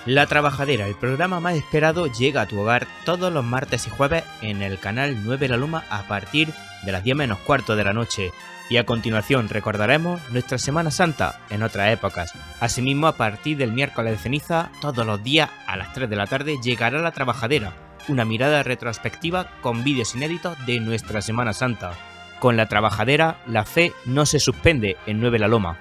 La Trabajadera, el programa más esperado, llega a tu hogar todos los martes y jueves en el canal 9 La Loma a partir de las 10 menos cuarto de la noche. Y a continuación recordaremos nuestra Semana Santa en otras épocas. Asimismo, a partir del miércoles de ceniza, todos los días a las 3 de la tarde llegará La Trabajadera, una mirada retrospectiva con vídeos inéditos de nuestra Semana Santa. Con La Trabajadera, la fe no se suspende en 9 La Loma.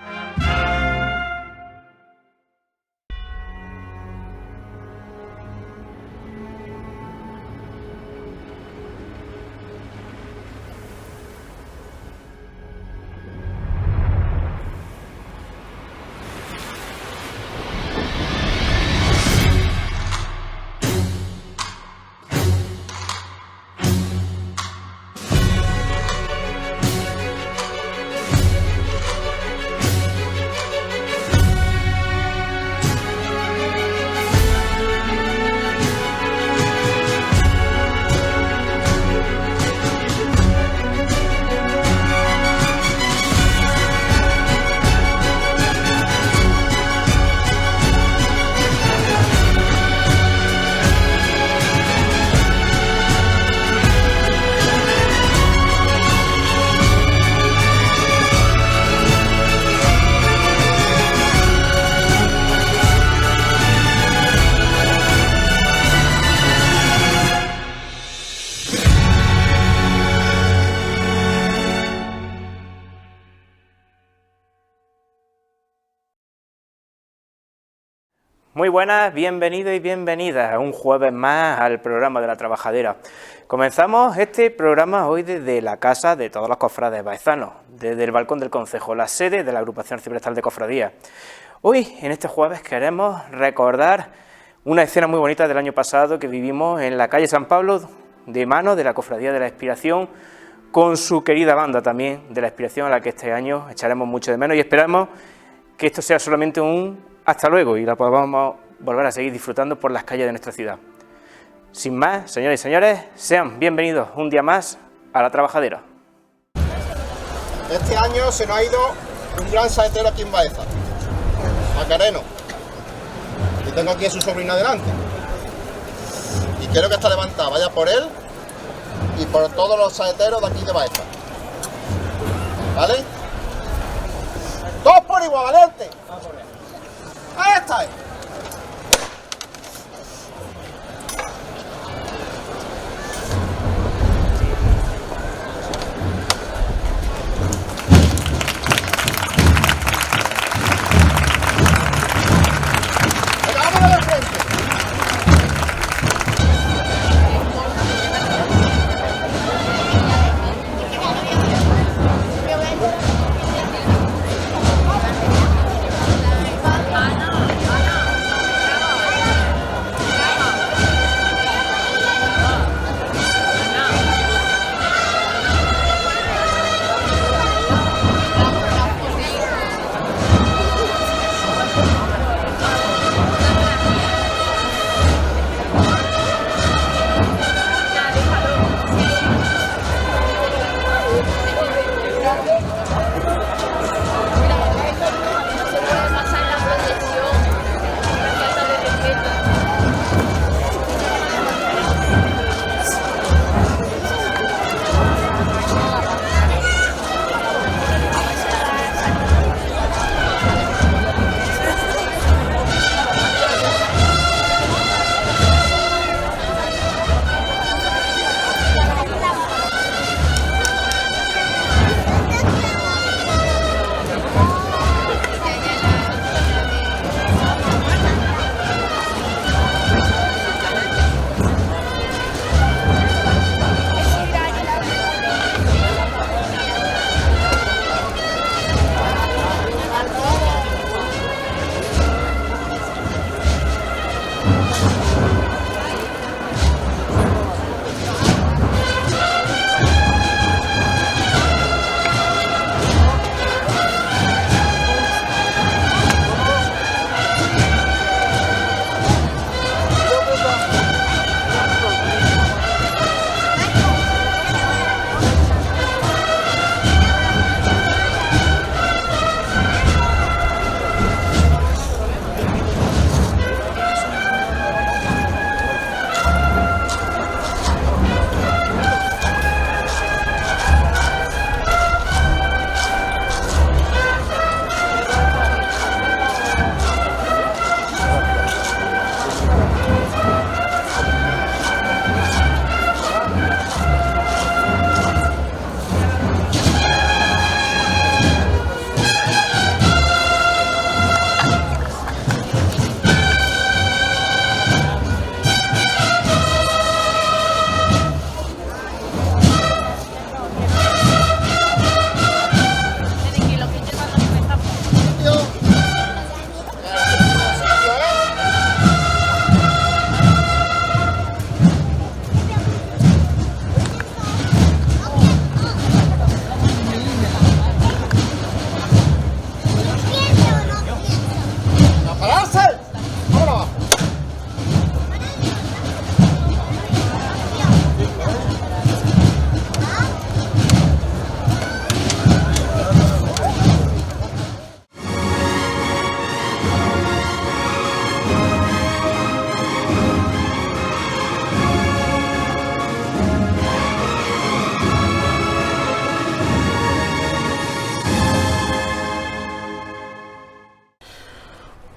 Muy buenas, bienvenidos y bienvenidas un jueves más al programa de La Trabajadera. Comenzamos este programa hoy desde la casa de todos los cofrades baezanos, desde el balcón del concejo, la sede de la agrupación arciprestal de cofradías. Hoy, en este jueves, queremos recordar una escena muy bonita del año pasado que vivimos en la calle San Pablo, de mano de la Cofradía de la Expiración, con su querida banda también de la Expiración, a la que este año echaremos mucho de menos y esperamos que esto sea solamente un hasta luego y la podamos volver a seguir disfrutando por las calles de nuestra ciudad. Sin más, señores y señores, sean bienvenidos un día más a La Trabajadera. Este año se nos ha ido un gran saetero aquí en Baeza, Macareno, y tengo aquí a su sobrino delante. Y quiero que esta levantada vaya por él y por todos los saeteros de aquí de Baeza. ¿Vale? Todos por igual, valiente. Ahí está. Venga, de frente.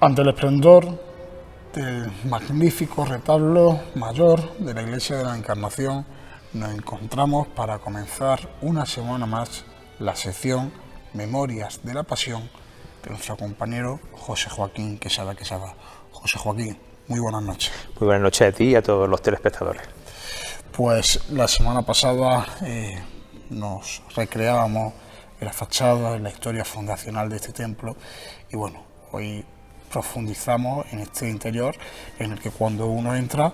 Ante el esplendor del magnífico retablo mayor de la Iglesia de la Encarnación, nos encontramos para comenzar una semana más la sección Memorias de la Pasión de nuestro compañero José Joaquín Quesada. José Joaquín, muy buenas noches. Muy buenas noches a ti y a todos los telespectadores. Pues la semana pasada nos recreábamos en la fachada, en la historia fundacional de este templo, y bueno, hoy profundizamos en este interior en el que cuando uno entra,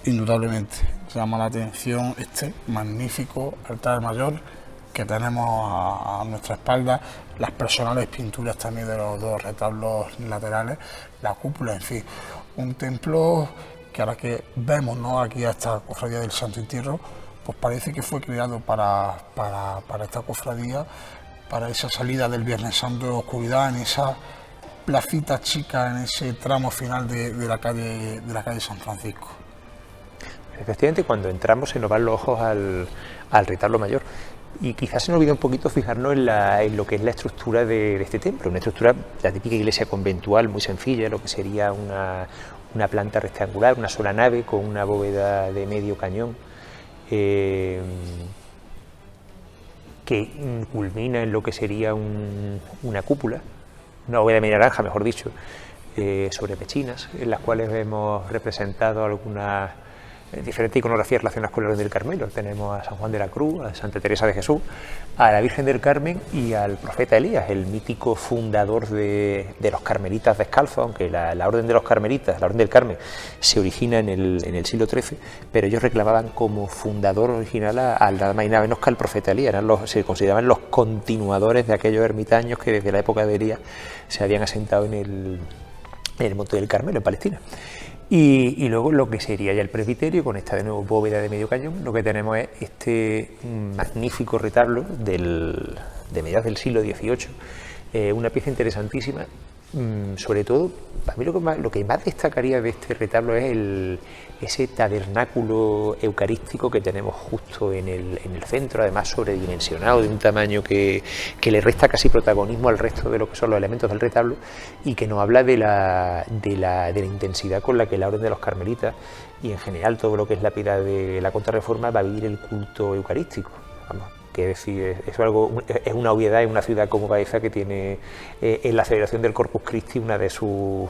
indudablemente llama la atención este magnífico altar mayor que tenemos a nuestra espalda, las personales pinturas también de los dos retablos laterales, la cúpula, en fin, un templo que ahora que vemos, ¿no?, aquí a esta cofradía del Santo Entierro, pues parece que fue creado para esta cofradía, para esa salida del Viernes Santo de oscuridad, en esa placita chica, en ese tramo final de la calle San Francisco. Efectivamente, cuando entramos se nos van los ojos al retablo mayor y quizás se nos olvida un poquito fijarnos en lo que es la estructura de este templo, una estructura, la típica iglesia conventual, muy sencilla, lo que sería una planta rectangular, una sola nave con una bóveda de medio cañón que culmina en lo que sería una cúpula, una bóveda de media naranja, mejor dicho, sobre pechinas, en las cuales vemos representado algunas diferentes iconografías relacionadas con la Orden del Carmelo. Tenemos a San Juan de la Cruz, a Santa Teresa de Jesús, a la Virgen del Carmen y al profeta Elías, el mítico fundador de los carmelitas descalzos, aunque la Orden de los Carmelitas, la Orden del Carmen, se origina en el siglo XIII, pero ellos reclamaban como fundador original al nada más y nada menos que al profeta Elías. Se consideraban los continuadores de aquellos ermitaños que desde la época de Elías se habían asentado en el Monte del Carmelo, en Palestina. Y luego lo que sería ya el presbiterio, con esta de nuevo bóveda de medio cañón, lo que tenemos es este magnífico retablo de mediados del siglo XVIII, una pieza interesantísima. Sobre todo, para mí lo que más destacaría de este retablo es ese tabernáculo eucarístico que tenemos justo en el centro, además sobredimensionado, de un tamaño que le resta casi protagonismo al resto de lo que son los elementos del retablo y que nos habla de la intensidad con la que la Orden de los Carmelitas y en general todo lo que es la piedad de la Contrarreforma va a vivir el culto eucarístico. Vamos, que decir, es una obviedad en una ciudad como Baeza, que tiene en la celebración del Corpus Christi uno de sus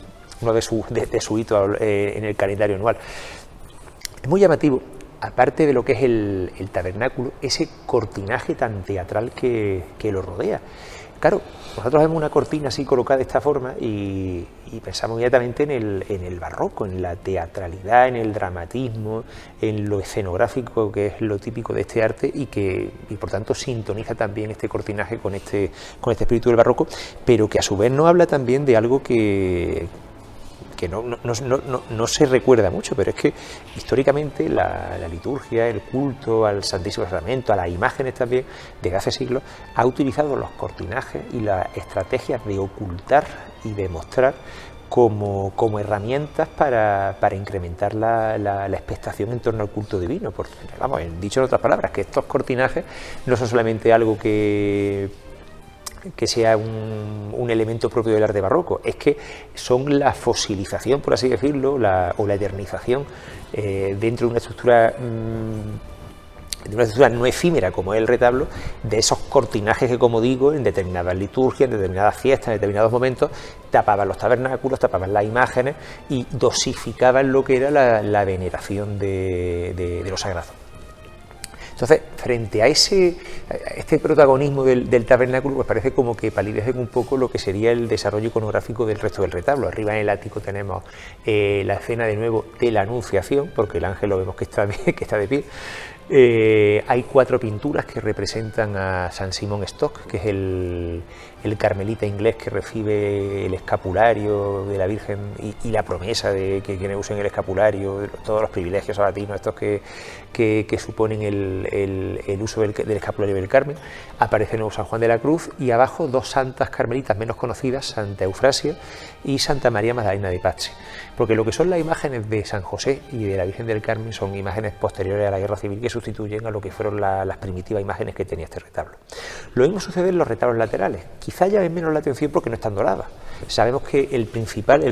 hitos en el calendario anual. Es muy llamativo, aparte de lo que es el tabernáculo, ese cortinaje tan teatral que lo rodea. Claro, nosotros vemos una cortina así colocada de esta forma y pensamos inmediatamente en el barroco, en la teatralidad, en el dramatismo, en lo escenográfico, que es lo típico de este arte y por tanto sintoniza también este cortinaje con este espíritu del barroco, pero que a su vez nos habla también de algo que no se recuerda mucho, pero es que históricamente la liturgia, el culto al Santísimo Sacramento, a las imágenes también, desde hace siglos, ha utilizado los cortinajes y las estrategias de ocultar y de mostrar como herramientas para incrementar la expectación en torno al culto divino. Porque, vamos, dicho en otras palabras, que estos cortinajes no son solamente algo que sea un elemento propio del arte barroco, es que son la fosilización, por así decirlo, o la eternización dentro de una estructura no efímera como es el retablo, de esos cortinajes que, como digo, en determinadas liturgias, en determinadas fiestas, en determinados momentos, tapaban los tabernáculos, tapaban las imágenes y dosificaban lo que era la veneración de lo sagrado. Entonces, frente a este protagonismo del tabernáculo, pues parece como que palidece un poco lo que sería el desarrollo iconográfico del resto del retablo. Arriba en el ático tenemos la escena de nuevo de la Anunciación, porque el ángel lo vemos que está de pie. Hay 4 pinturas que representan a San Simón Stock, que es el carmelita inglés que recibe el escapulario de la Virgen y la promesa de que quienes usen el escapulario, todos los privilegios sabatinos estos que suponen el uso del escapulario del Carmen. Aparece nuevo San Juan de la Cruz y abajo 2 santas carmelitas menos conocidas, Santa Eufrasia y Santa María Magdalena de Pazzi. porque lo que son las imágenes de San José y de la Virgen del Carmen son imágenes posteriores a la Guerra Civil que sustituyen a lo que fueron las primitivas imágenes que tenía este retablo. Lo mismo sucede en los retablos laterales, quizá llamen menos la atención porque no están doradas. Sabemos que el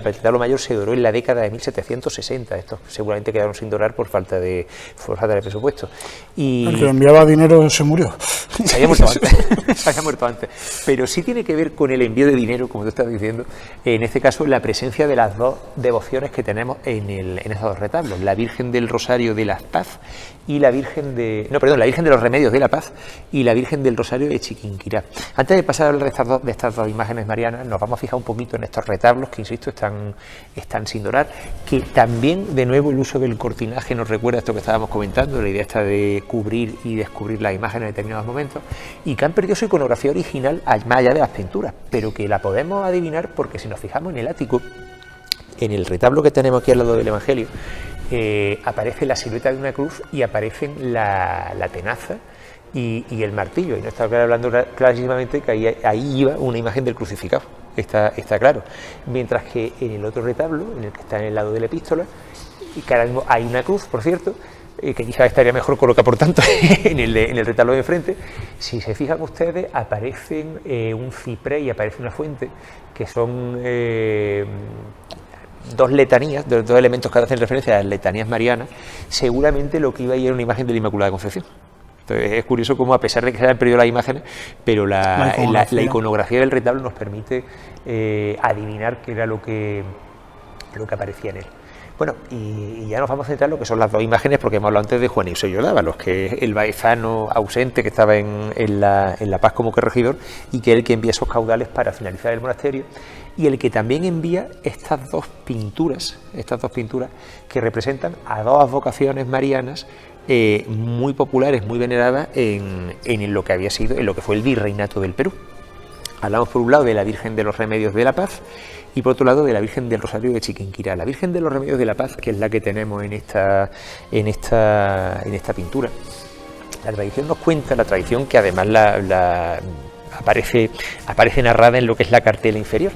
retablo mayor se doró en la década de 1760, estos seguramente quedaron sin dorar por falta de presupuesto. Y el que enviaba dinero se murió. se había muerto antes, se había muerto antes. Pero sí tiene que ver con el envío de dinero, como tú estás diciendo, en este caso la presencia de las dos devociones que tenemos en esos dos retablos, la Virgen del Rosario de la Paz y la Virgen la Virgen de los Remedios de la Paz y la Virgen del Rosario de Chiquinquirá. Antes de pasar a hablar de estas dos imágenes marianas, nos vamos a fijar un poquito en estos retablos que, insisto, están sin dorar, que también, de nuevo, el uso del cortinaje nos recuerda esto que estábamos comentando, la idea esta de cubrir y descubrir las imágenes en determinados momentos, y que han perdido su iconografía original más allá de las pinturas, pero que la podemos adivinar porque si nos fijamos en el ático, en el retablo que tenemos aquí al lado del Evangelio, aparece la silueta de una cruz y aparecen la tenaza y el martillo, y no está hablando clarísimamente que ahí iba una imagen del crucificado, está claro, mientras que en el otro retablo, en el que está en el lado de la epístola, y que ahora mismo hay una cruz, por cierto, que quizás estaría mejor colocar por tanto en el retablo de enfrente. Si se fijan ustedes, aparecen un ciprés y aparece una fuente, que son dos letanías, dos elementos que hacen referencia a las letanías marianas. Seguramente lo que iba ahí era una imagen de la Inmaculada Concepción. Entonces es curioso cómo, a pesar de que se hayan perdido las imágenes, pero la iconografía del retablo nos permite adivinar qué era lo que aparecía en él. Bueno, y ya nos vamos a centrar en lo que son las dos imágenes, porque hemos hablado antes de Juan Eusebio Dávalos, que es el baezano ausente que estaba en La Paz como corregidor, y que es el que envía esos caudales para finalizar el monasterio, y el que también envía estas dos pinturas que representan a dos advocaciones marianas muy populares, muy veneradas en lo que había sido, en lo que fue el virreinato del Perú. Hablamos por un lado de la Virgen de los Remedios de la Paz y por otro lado de la Virgen del Rosario de Chiquinquirá. La Virgen de los Remedios de la Paz, que es la que tenemos en esta pintura. La tradición nos cuenta, la tradición que además aparece narrada en lo que es la cartela inferior.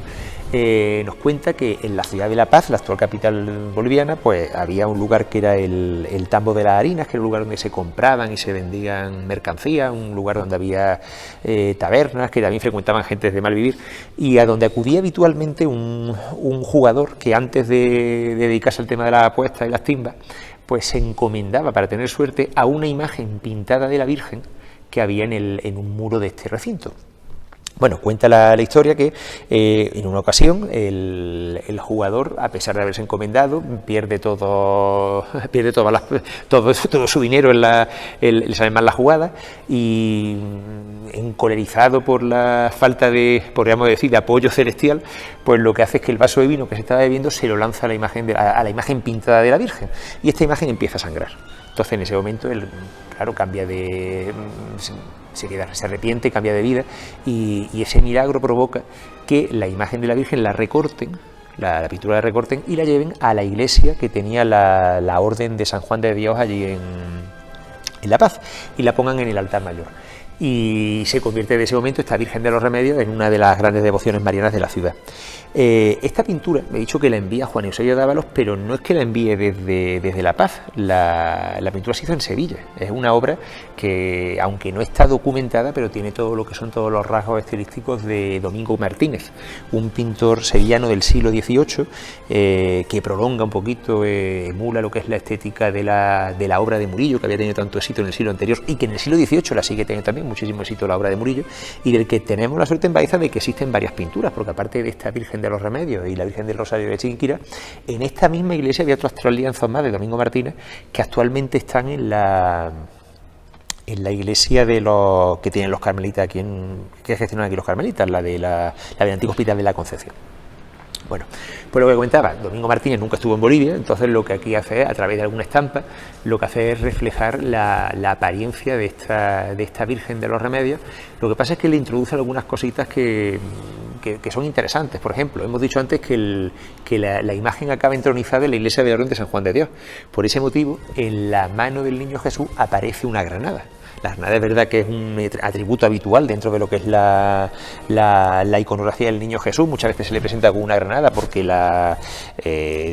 Nos cuenta que en la ciudad de La Paz, la actual capital boliviana, pues había un lugar que era el Tambo de las Harinas, que era un lugar donde se compraban y se vendían mercancías, un lugar donde había tabernas, que también frecuentaban gentes de mal vivir, y a donde acudía habitualmente un jugador que antes de dedicarse al tema de las apuestas y las timbas, pues se encomendaba para tener suerte a una imagen pintada de la Virgen que había en un muro de este recinto. Bueno, cuenta la historia que en una ocasión el jugador, a pesar de haberse encomendado, pierde todo su dinero le salen mal las jugadas, y encolerizado por la falta de, podríamos decir, de apoyo celestial, pues lo que hace es que el vaso de vino que se estaba bebiendo se lo lanza a la imagen pintada de la Virgen, y esta imagen empieza a sangrar. Entonces en ese momento él, claro, cambia de... se arrepiente, cambia de vida, y ese milagro provoca que la imagen de la Virgen la recorten, la pintura la recorten y la lleven a la iglesia que tenía la orden de San Juan de Dios allí en La Paz, y la pongan en el altar mayor. Y se convierte de ese momento esta Virgen de los Remedios en una de las grandes devociones marianas de la ciudad. Esta pintura, me he dicho que la envía Juan Eusebio Dávalos, pero no es que la envíe desde La Paz, la pintura se hizo en Sevilla. Es una obra que, aunque no está documentada, pero tiene todo lo que son todos los rasgos estilísticos de Domingo Martínez, un pintor sevillano del siglo XVIII, que prolonga un poquito, emula lo que es la estética de la obra de Murillo, que había tenido tanto éxito en el siglo anterior y que en el siglo XVIII la sigue teniendo también muchísimo éxito, la obra de Murillo, y del que tenemos la suerte en Baeza de que existen varias pinturas, porque aparte de esta Virgen de los Remedios y la Virgen del Rosario de Chiquinquirá, en esta misma iglesia había otros 3 lienzos más de Domingo Martínez que actualmente están en la iglesia que tienen los carmelitas aquí, que gestionan aquí los carmelitas, la del antiguo Hospital de la Concepción. Bueno, pues lo que comentaba, Domingo Martínez nunca estuvo en Bolivia, entonces lo que aquí hace, a través de alguna estampa, lo que hace es reflejar la apariencia de esta Virgen de los Remedios. Lo que pasa es que le introduce algunas cositas que son interesantes. Por ejemplo, hemos dicho antes que la imagen acaba entronizada en la iglesia de la Orden de San Juan de Dios. Por ese motivo, en la mano del niño Jesús aparece una granada. La granada es verdad que es un atributo habitual dentro de lo que es la iconografía del Niño Jesús. Muchas veces se le presenta con una granada porque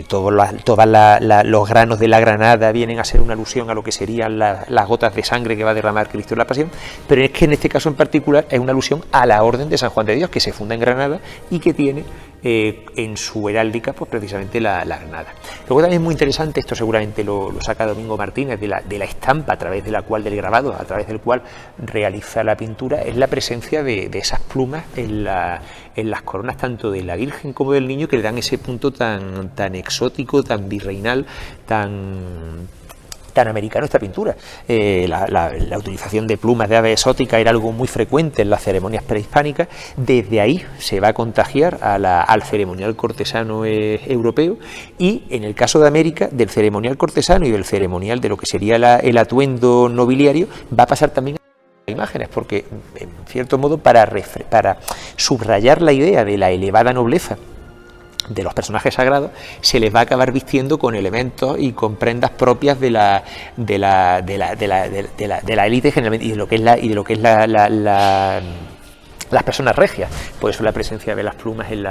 todos los granos de la granada vienen a ser una alusión a lo que serían las gotas de sangre que va a derramar Cristo en la Pasión, pero es que en este caso en particular es una alusión a la Orden de San Juan de Dios, que se funda en Granada y que tiene en su heráldica pues precisamente la granada. Luego también es muy interesante, esto seguramente lo saca Domingo Martínez, de la estampa a través de la cual, del grabado a través del cual realiza la pintura, es la presencia de esas plumas en las coronas tanto de la Virgen como del Niño, que le dan ese punto tan exótico, tan virreinal, tan americano esta pintura. La utilización de plumas de ave exótica era algo muy frecuente en las ceremonias prehispánicas. Desde ahí se va a contagiar al ceremonial cortesano europeo, y en el caso de América, del ceremonial cortesano y del ceremonial de lo que sería el atuendo nobiliario, va a pasar también a imágenes, porque en cierto modo para subrayar la idea de la elevada nobleza de los personajes sagrados, se les va a acabar vistiendo con elementos y con prendas propias de la élite generalmente, y de lo que es las personas regias. Por eso la presencia de las plumas en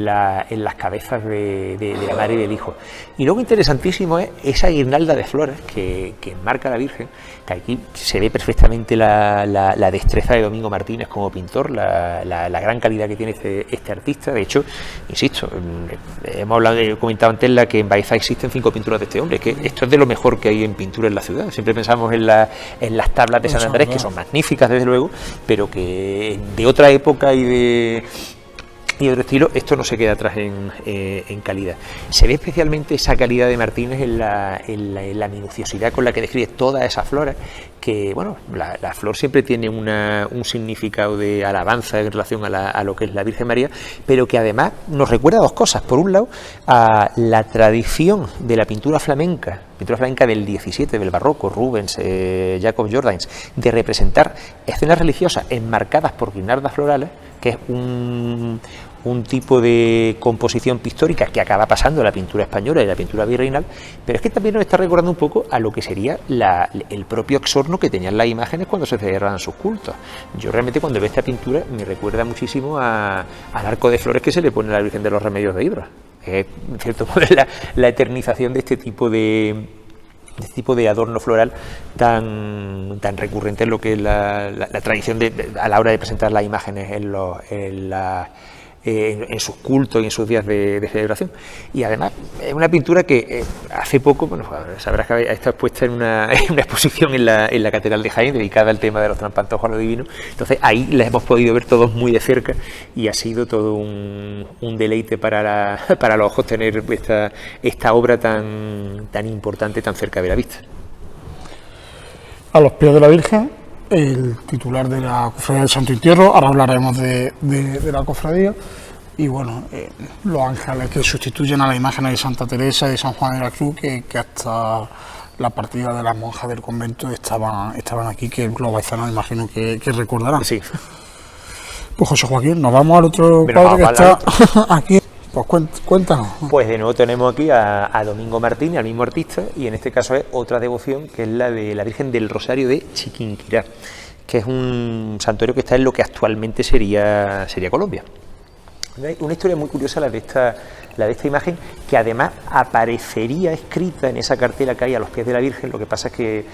las cabezas de la madre y del hijo. Y luego interesantísimo es esa guirnalda de flores que enmarca a la Virgen, que aquí se ve perfectamente la destreza de Domingo Martínez como pintor, la gran calidad que tiene este artista. De hecho, insisto, he comentado antes que en Baeza existen 5 pinturas de este hombre, que esto es de lo mejor que hay en pintura en la ciudad. Siempre pensamos en las tablas de San Andrés, que son magníficas desde luego, pero que de otra época y de otro estilo, esto no se queda atrás en calidad. Se ve especialmente esa calidad de Martínez en la minuciosidad con la que describe todas esas flores, que bueno, la flor siempre tiene un significado de alabanza en relación a lo que es la Virgen María, pero que además nos recuerda 2 cosas. Por un lado, a la tradición de la pintura flamenca del 17, del barroco, Rubens, Jacob Jordaens, de representar escenas religiosas enmarcadas por guirnaldas florales, que es un tipo de composición pictórica que acaba pasando a la pintura española y la pintura virreinal, pero es que también nos está recordando un poco a lo que sería el propio exorno que tenían las imágenes cuando se celebraban sus cultos. Yo realmente cuando veo esta pintura me recuerda muchísimo al arco de flores que se le pone a la Virgen de los Remedios de Hidra. Es, en cierto modo, la eternización de este tipo de adorno floral tan recurrente en lo que es la tradición a la hora de presentar las imágenes en sus cultos y en sus días de celebración. Y además es una pintura que hace poco, bueno, sabrás que ha estado expuesta en una exposición en la Catedral de Jaén, dedicada al tema de los trampantojos a lo divino. Entonces ahí la hemos podido ver todos muy de cerca, y ha sido todo un deleite para los ojos tener esta obra tan importante tan cerca de la vista. A los pies de la Virgen, el titular de la Cofradía del Santo Entierro. Ahora hablaremos de la cofradía. Y bueno, los ángeles que sustituyen a las imágenes de Santa Teresa y de San Juan de la Cruz, que hasta la partida de las monjas del convento estaban aquí, que los baizanos imagino que recordarán. Sí. Pues José Joaquín, nos vamos al otro cuadro que está aquí. Pues cuéntanos. Pues de nuevo tenemos aquí a Domingo Martínez, al mismo artista, y en este caso es otra devoción, que es la de la Virgen del Rosario de Chiquinquirá, que es un santuario que está en lo que actualmente sería Colombia. Una historia muy curiosa la de esta imagen, que además aparecería escrita en esa cartela que hay a los pies de la Virgen. Lo que pasa es que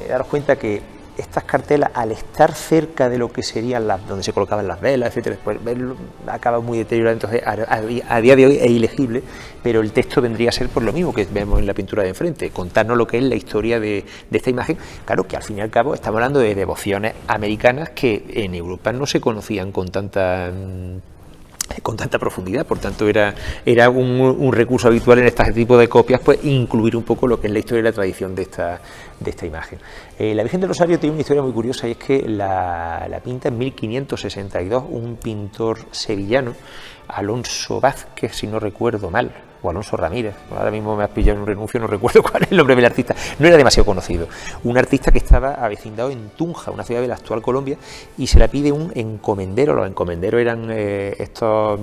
daros cuenta que estas cartelas, al estar cerca de lo que serían donde se colocaban las velas, etcétera, después verlo acaba muy deteriorado, entonces a día de hoy es ilegible, pero el texto vendría a ser por lo mismo que vemos en la pintura de enfrente, contarnos lo que es la historia de esta imagen. Claro que al fin y al cabo estamos hablando de devociones americanas que en Europa no se conocían con tanta profundidad, por tanto era un recurso habitual en este tipo de copias, pues incluir un poco lo que es la historia y la tradición de esta imagen. La Virgen del Rosario tiene una historia muy curiosa, y es que la pinta en 1562 un pintor sevillano, Alonso Vázquez, si no recuerdo mal, o Alonso Ramírez, ahora mismo me has pillado en un renuncio, no recuerdo cuál es el nombre del artista, no era demasiado conocido, un artista que estaba avecindado en Tunja, una ciudad de la actual Colombia, y se la pide un encomendero. Los encomenderos eran estos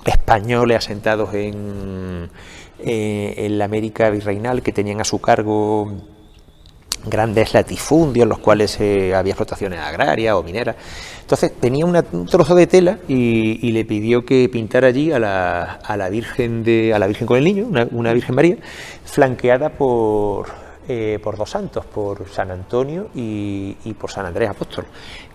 españoles asentados en la América virreinal, que tenían a su cargo grandes latifundios en los cuales había explotaciones agrarias o mineras. Entonces tenía un trozo de tela y le pidió que pintara allí a la Virgen con el Niño, una Virgen María, flanqueada por dos santos, por San Antonio y por San Andrés Apóstol.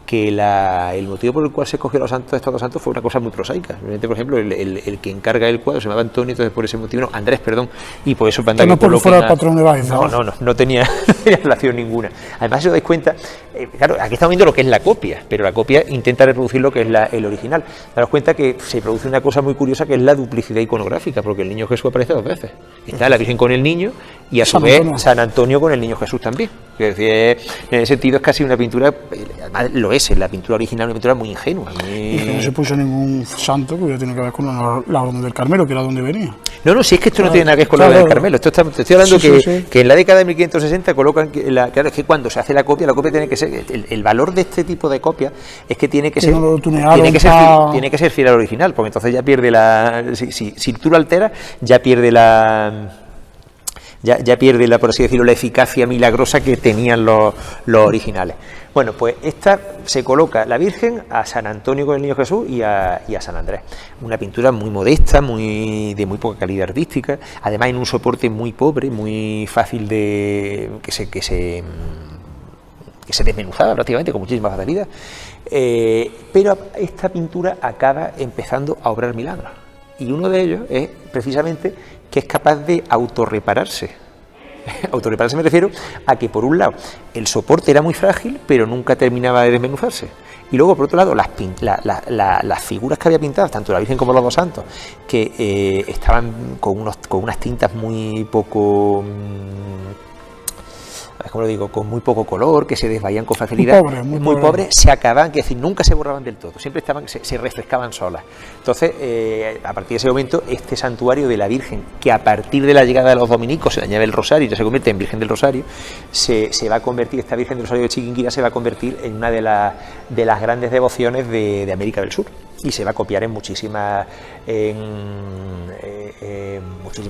Que el motivo por el cual se escogió estos dos santos fue una cosa muy prosaica. Por ejemplo, el que encarga el cuadro se llamaba Antonio, entonces por ese motivo, Andrés, perdón, y por eso no porque fuera el patrón de Baeza. No tenía relación ninguna. Además, si os dais cuenta, claro, aquí estamos viendo lo que es la copia, pero la copia intenta reproducir lo que es el original. Daros cuenta que se produce una cosa muy curiosa que es la duplicidad iconográfica, porque el Niño Jesús aparece 2 veces. Está la Virgen con el Niño y a su vez San Antonio con el Niño Jesús también. Es decir, en ese sentido es casi una pintura, además lo es, la pintura original, una pintura muy ingenua. Y que no se puso ningún santo que hubiera tenido que ver con la Orden del Carmelo, que era donde venía. No, si es que esto no tiene nada que ver con la Orden del Carmelo. Te estoy hablando que en la década de 1560 colocan, claro, es que cuando se hace la copia tiene que ser, el valor de este tipo de copia es que tiene que ser fiel al original, porque entonces ya pierde si tú lo alteras, ya pierde por así decirlo, la eficacia milagrosa que tenían los originales. Bueno, pues esta se coloca la Virgen a San Antonio con el Niño Jesús y a San Andrés. Una pintura muy modesta, de muy poca calidad artística, además en un soporte muy pobre, muy fácil que se desmenuzaba prácticamente con muchísima facilidad. Pero esta pintura acaba empezando a obrar milagros. Y uno de ellos es precisamente que es capaz de autorrepararse. Autorrepararse me refiero a que, por un lado, el soporte era muy frágil, pero nunca terminaba de desmenuzarse. Y luego, por otro lado, las figuras que había pintadas, tanto la Virgen como los dos santos, que estaban con unas tintas muy poco... como lo digo, con muy poco color, que se desvaían con facilidad, muy pobres, se acababan, que decir, nunca se borraban del todo, siempre se refrescaban solas. Entonces, a partir de ese momento, este santuario de la Virgen, que a partir de la llegada de los dominicos se le añade el Rosario y ya se convierte en Virgen del Rosario, se va a convertir, esta Virgen del Rosario de Chiquinquirá se va a convertir en una de las grandes devociones de América del Sur. Y se va a copiar en muchísimas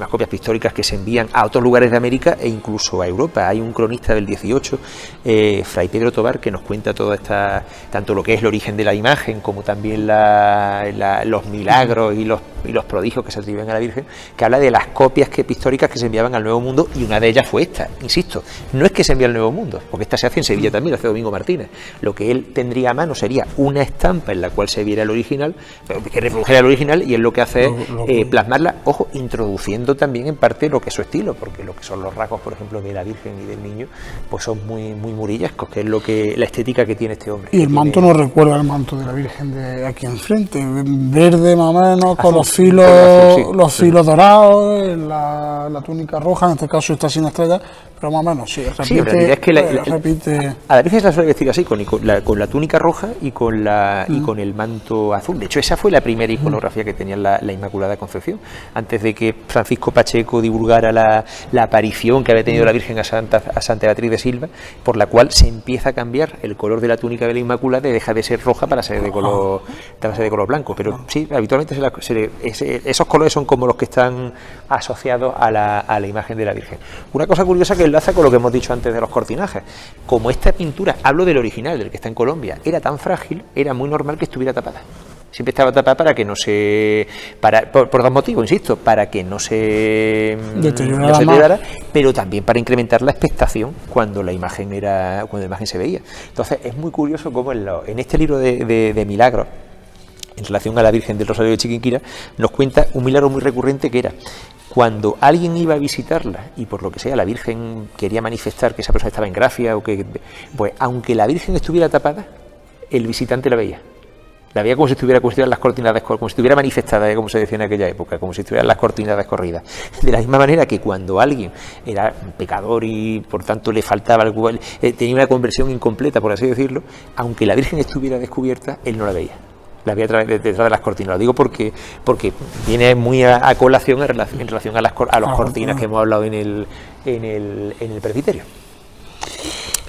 copias pictóricas que se envían a otros lugares de América e incluso a Europa. Hay un cronista del 18, Fray Pedro Tobar, que nos cuenta toda tanto lo que es el origen de la imagen como también los milagros y los prodigios que se atribuyen a la Virgen, que habla de las copias pictóricas que se enviaban al Nuevo Mundo, y una de ellas fue esta. Insisto, no es que se envíe al Nuevo Mundo, porque esta se hace en Sevilla también, lo hace Domingo Martínez. Lo que él tendría a mano sería una estampa en la cual se viera el original, que reprodujera el original, y él lo que hace es plasmarla, ojo, introduciendo también en parte lo que es su estilo, porque lo que son los rasgos, por ejemplo, de la Virgen y del Niño, pues son muy murillescos, que es la estética que tiene este hombre. Y el manto nos recuerda al manto de la Virgen de aquí enfrente, verde más o menos, con los filos dorados, la túnica roja, en este caso está sin estrellas, pero más o menos, sí, repite, en realidad es que repite. A la Virgen se la suele vestir así, con la túnica roja y con el manto azul. De hecho, esa fue la primera iconografía que tenía la Inmaculada Concepción, antes de que Francisco Pacheco divulgara la aparición que había tenido la Virgen a Santa Beatriz de Silva, por la cual se empieza a cambiar el color de la túnica de la Inmaculada y deja de ser roja para ser de color blanco. Pero sí, habitualmente esos colores son como los que están asociados a la imagen de la Virgen. Una cosa curiosa que enlaza con lo que hemos dicho antes de los cortinajes: como esta pintura, hablo del original, del que está en Colombia, era tan frágil, era muy normal que estuviera tapada. Siempre estaba tapada para que no se... por dos motivos, insisto, para que no se deteriorara, pero también para incrementar la expectación cuando la imagen se veía. Entonces es muy curioso cómo en este libro de milagros, en relación a la Virgen del Rosario de Chiquinquirá, nos cuenta un milagro muy recurrente, que era cuando alguien iba a visitarla y por lo que sea la Virgen quería manifestar que esa persona estaba en gracia, pues aunque la Virgen estuviera tapada, el visitante la veía. La veía como si estuviera las cortinas como si estuviera manifestada, como se decía en aquella época, como si estuvieran las cortinas descorridas. De la misma manera que cuando alguien era un pecador y por tanto le faltaba algo, tenía una conversión incompleta, por así decirlo, aunque la Virgen estuviera descubierta, él no la veía. La veía detrás de las cortinas. Lo digo porque viene muy a colación en relación a las cortinas que hemos hablado en el presbiterio.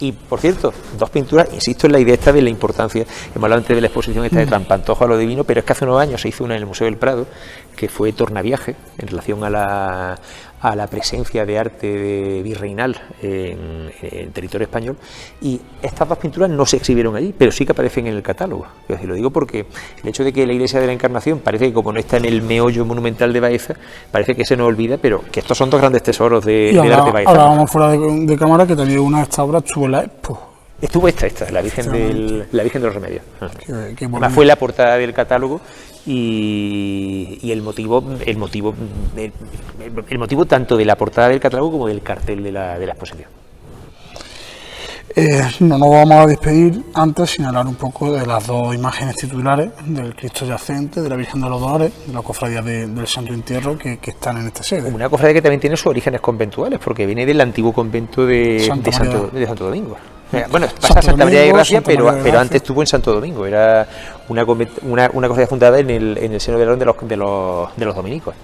Y, por cierto, dos pinturas, insisto en la idea esta de la importancia, hemos hablado antes de la exposición esta de Trampantojo a lo divino, pero es que hace unos años se hizo una en el Museo del Prado, que fue Tornaviaje, en relación a a la presencia de arte virreinal en territorio español, y estas dos pinturas no se exhibieron allí, pero sí que aparecen en el catálogo. Yo así lo digo porque el hecho de que la Iglesia de la Encarnación parece que, como no está en el meollo monumental de Baeza, parece que se nos olvida, pero que estos son dos grandes tesoros del arte baezano. Hablábamos fuera de cámara que tenía una de estas obras, estuvo en la Expo. Estuvo esta, la Virgen de los Remedios. Qué Además fue la portada del catálogo y el motivo tanto de la portada del catálogo como del cartel de la exposición. No nos vamos a despedir antes sin hablar un poco de las dos imágenes titulares del Cristo Yacente, de la Virgen de los Dolores, de la cofradía del Santo Entierro que están en esta sede. Una cofradía que también tiene sus orígenes conventuales, porque viene del antiguo convento de Santo Domingo. Bueno, pasa a Santa María de Gracia, pero antes estuvo en Santo Domingo. Era una cofradía fundada en el seno del orden de los dominicos.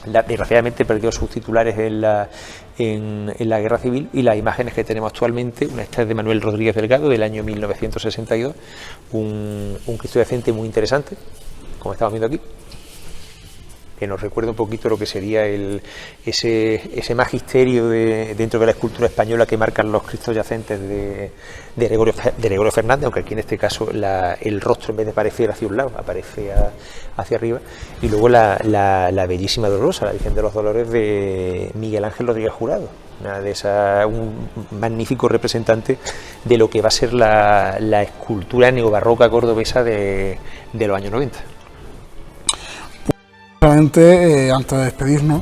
Desgraciadamente perdió sus titulares en la Guerra Civil, y las imágenes que tenemos actualmente, una esta es de Manuel Rodríguez Delgado del año 1962, un Cristo Yacente muy interesante, como estamos viendo aquí, que nos recuerda un poquito lo que sería ese magisterio dentro de la escultura española que marcan los Cristos Yacentes de Gregorio Fernández, aunque aquí en este caso el rostro, en vez de aparecer hacia un lado, aparece hacia arriba, y luego la bellísima Dolorosa, la Virgen de los Dolores de Miguel Ángel Rodríguez Jurado, un magnífico representante de lo que va a ser la escultura neobarroca cordobesa de los años 90. Antes de despedirnos,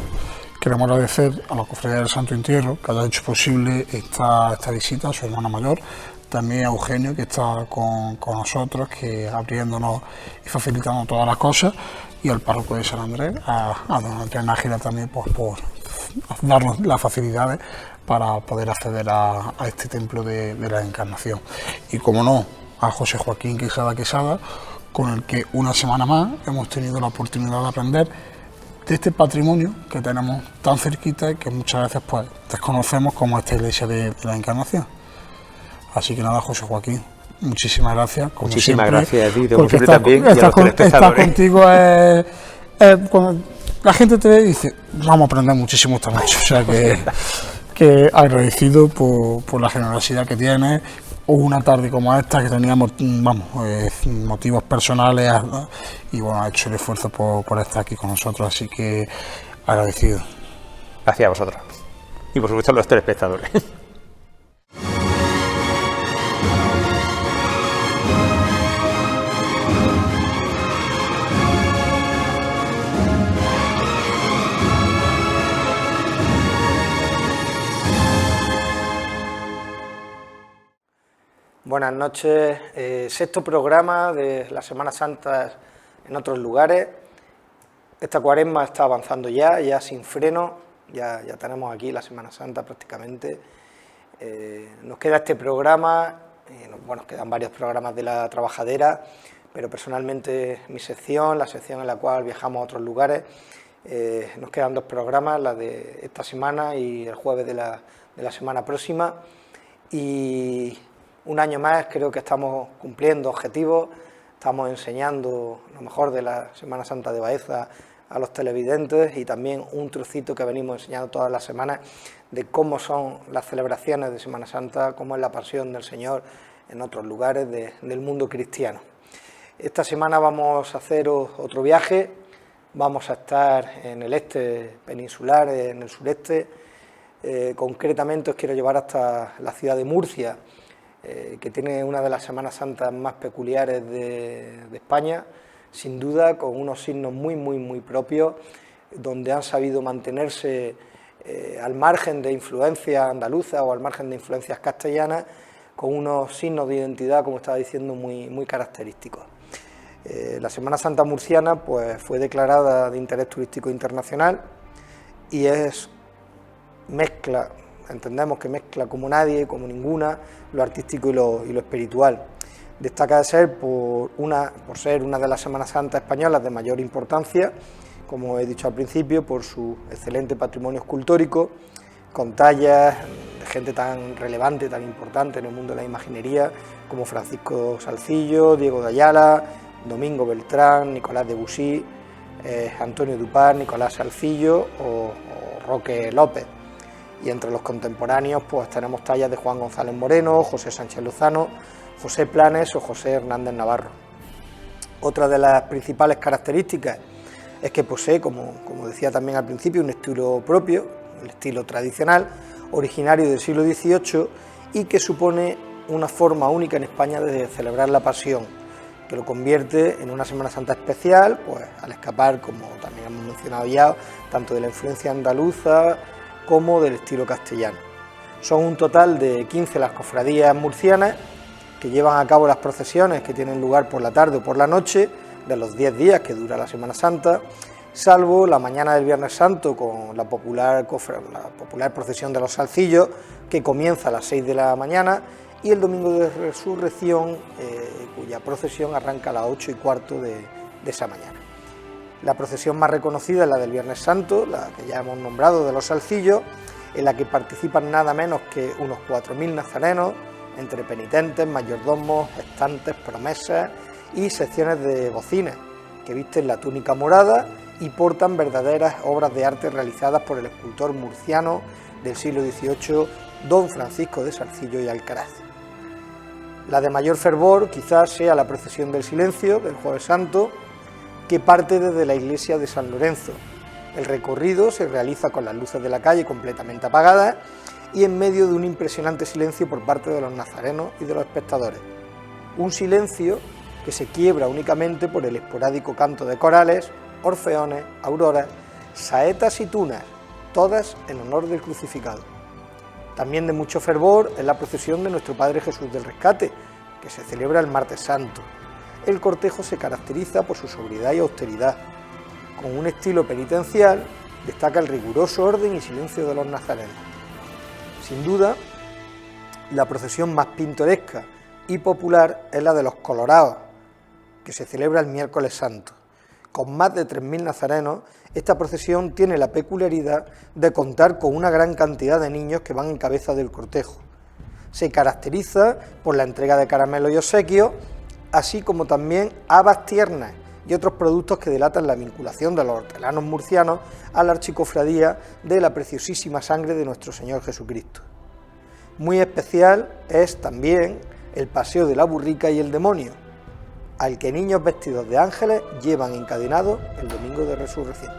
queremos agradecer a la Cofradía del Santo Entierro que haya hecho posible esta visita, a su hermana mayor, también a Eugenio, que está con nosotros, que abriéndonos y facilitando todas las cosas, y al párroco de San Andrés, a don Andrés Nájera también, por darnos las facilidades para poder acceder a este templo de la Encarnación. Y como no, a José Joaquín Quesada, con el que una semana más hemos tenido la oportunidad de aprender de este patrimonio que tenemos tan cerquita y que muchas veces pues desconocemos, como esta iglesia de la Encarnación. Así que nada, José Joaquín, muchísimas gracias. Muchísimas gracias a ti, porque también, y a los telespectadores. Estar contigo cuando la gente te ve y dice, vamos a aprender muchísimo esta noche. O sea que agradecido por la generosidad que tienes. Una tarde como esta que teníamos, motivos personales, y bueno, ha hecho el esfuerzo por estar aquí con nosotros, así que agradecido. Gracias a vosotros y por supuesto a los telespectadores. Buenas noches, sexto programa de la Semana Santa en otros lugares. Esta cuaresma está avanzando ya sin freno, ya tenemos aquí la Semana Santa prácticamente. Nos queda este programa, nos quedan varios programas de La Trabajadera, pero personalmente mi sección, la sección en la cual viajamos a otros lugares, nos quedan dos programas, la de esta semana y el jueves de la semana próxima, y un año más creo que estamos cumpliendo objetivos, estamos enseñando lo mejor de la Semana Santa de Baeza a los televidentes, y también un trocito que venimos enseñando todas las semanas de cómo son las celebraciones de Semana Santa, cómo es la pasión del Señor en otros lugares del mundo cristiano. Esta semana vamos a hacer otro viaje, vamos a estar en el este peninsular, en el sureste, concretamente os quiero llevar hasta la ciudad de Murcia, que tiene una de las Semanas Santas más peculiares de España, sin duda, con unos signos muy propios, donde han sabido mantenerse al margen de influencias andaluzas o al margen de influencias castellanas, con unos signos de identidad, como estaba diciendo, muy característicos. La Semana Santa murciana pues, fue declarada de interés turístico internacional y entendemos que mezcla como nadie, como ninguna, lo artístico y lo espiritual. Destaca de ser por ser una de las Semanas Santas españolas de mayor importancia, como he dicho al principio, por su excelente patrimonio escultórico, con tallas de gente tan relevante, tan importante en el mundo de la imaginería, como Francisco Salcillo, Diego de Ayala, Domingo Beltrán, Nicolás de Bussy, Antonio Dupar, Nicolás Salcillo o Roque López. Y entre los contemporáneos pues tenemos tallas de Juan González Moreno, José Sánchez Lozano, José Planes o José Hernández Navarro. Otra de las principales características es que posee, como decía también al principio, un estilo propio, el estilo tradicional, originario del siglo XVIII y que supone una forma única en España de celebrar la Pasión, que lo convierte en una Semana Santa especial, pues al escapar, como también hemos mencionado ya, tanto de la influencia andaluza como del estilo castellano. Son un total de 15 las cofradías murcianas que llevan a cabo las procesiones que tienen lugar por la tarde o por la noche de los 10 días que dura la Semana Santa, salvo la mañana del Viernes Santo con la popular procesión de los Salcillos, que comienza a las 6 de la mañana, y el Domingo de Resurrección, cuya procesión arranca a las 8:15 de esa mañana. La procesión más reconocida es la del Viernes Santo, la que ya hemos nombrado, de los Salcillos, en la que participan nada menos que unos 4.000 nazarenos, entre penitentes, mayordomos, estantes, promesas y secciones de bocinas, que visten la túnica morada y portan verdaderas obras de arte realizadas por el escultor murciano del siglo XVIII, don Francisco de Sarcillo y Alcaraz. La de mayor fervor quizás sea la procesión del silencio del Jueves Santo, que parte desde la iglesia de San Lorenzo. El recorrido se realiza con las luces de la calle completamente apagadas y en medio de un impresionante silencio por parte de los nazarenos y de los espectadores. Un silencio que se quiebra únicamente por el esporádico canto de corales, orfeones, auroras, saetas y tunas, todas en honor del crucificado. También de mucho fervor es la procesión de nuestro Padre Jesús del Rescate, que se celebra el Martes Santo. El cortejo se caracteriza por su sobriedad y austeridad. Con un estilo penitencial destaca el riguroso orden y silencio de los nazarenos. Sin duda, la procesión más pintoresca y popular es la de los Colorados, que se celebra el Miércoles Santo. Con más de 3.000 nazarenos, esta procesión tiene la peculiaridad de contar con una gran cantidad de niños que van en cabeza del cortejo. Se caracteriza por la entrega de caramelos y obsequios, así como también habas tiernas y otros productos que delatan la vinculación de los hortelanos murcianos a la archicofradía de la preciosísima sangre de nuestro Señor Jesucristo. Muy especial es también el paseo de la burrica y el demonio, al que niños vestidos de ángeles llevan encadenados el Domingo de Resurrección.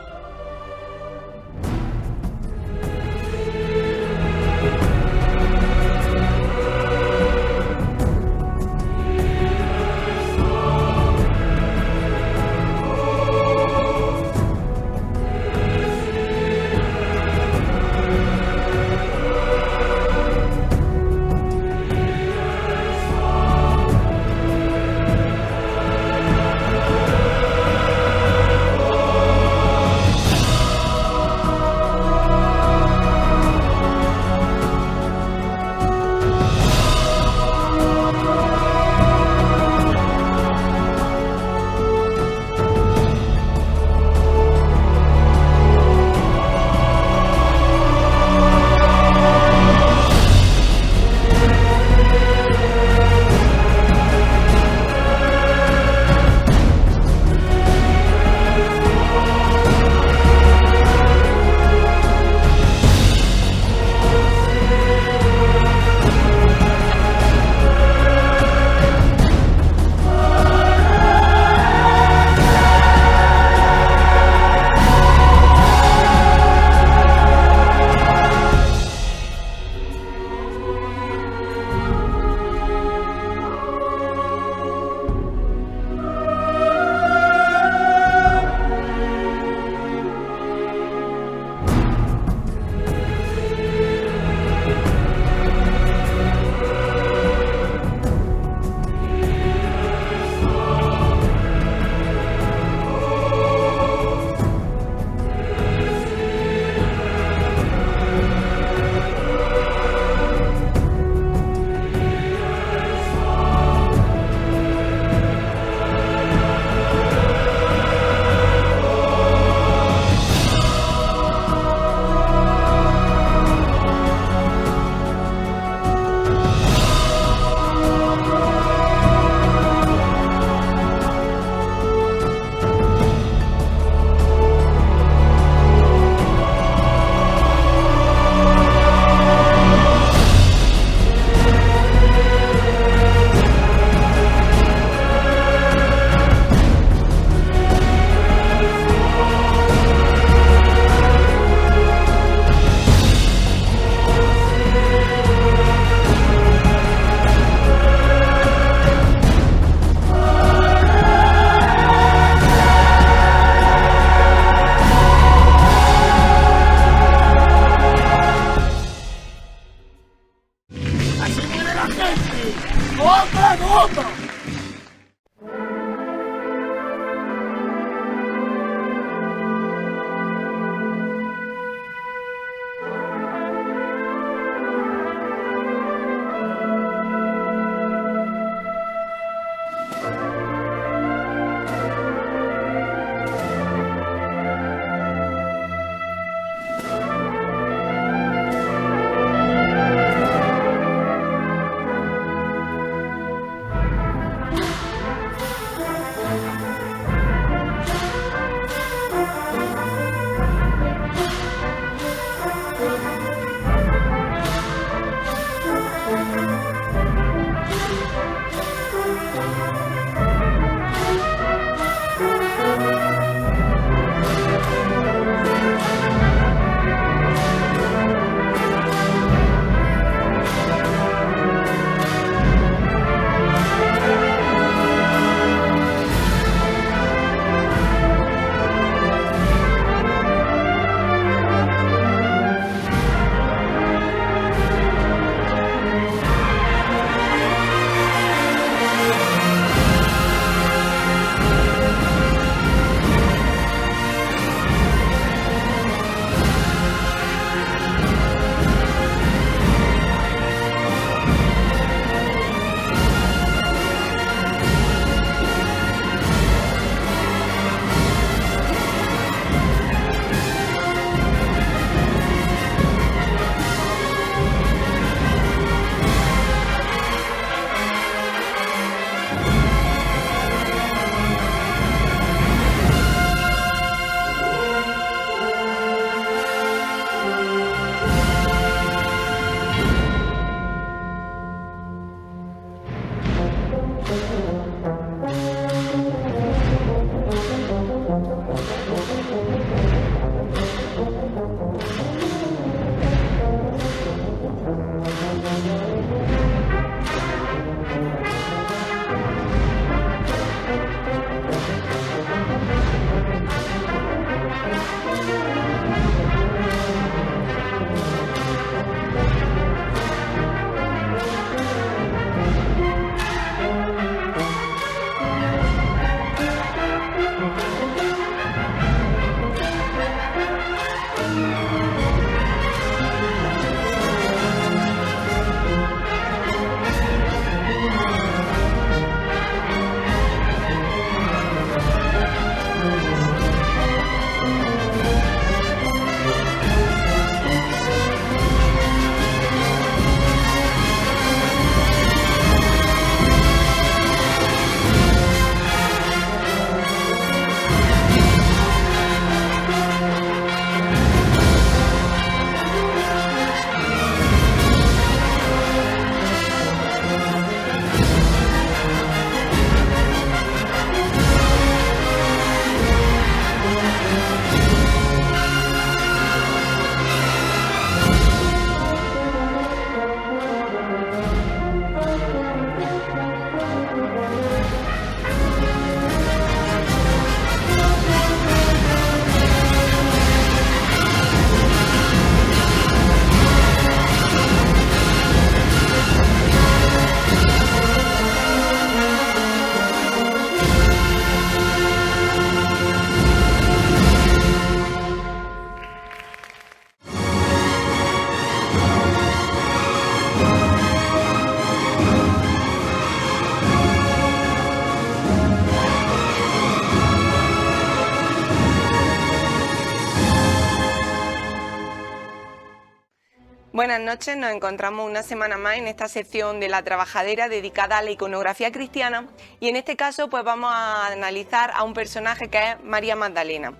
Buenas noches, nos encontramos una semana más en esta sección de La Trabajadera dedicada a la iconografía cristiana y en este caso pues vamos a analizar a un personaje que es María Magdalena.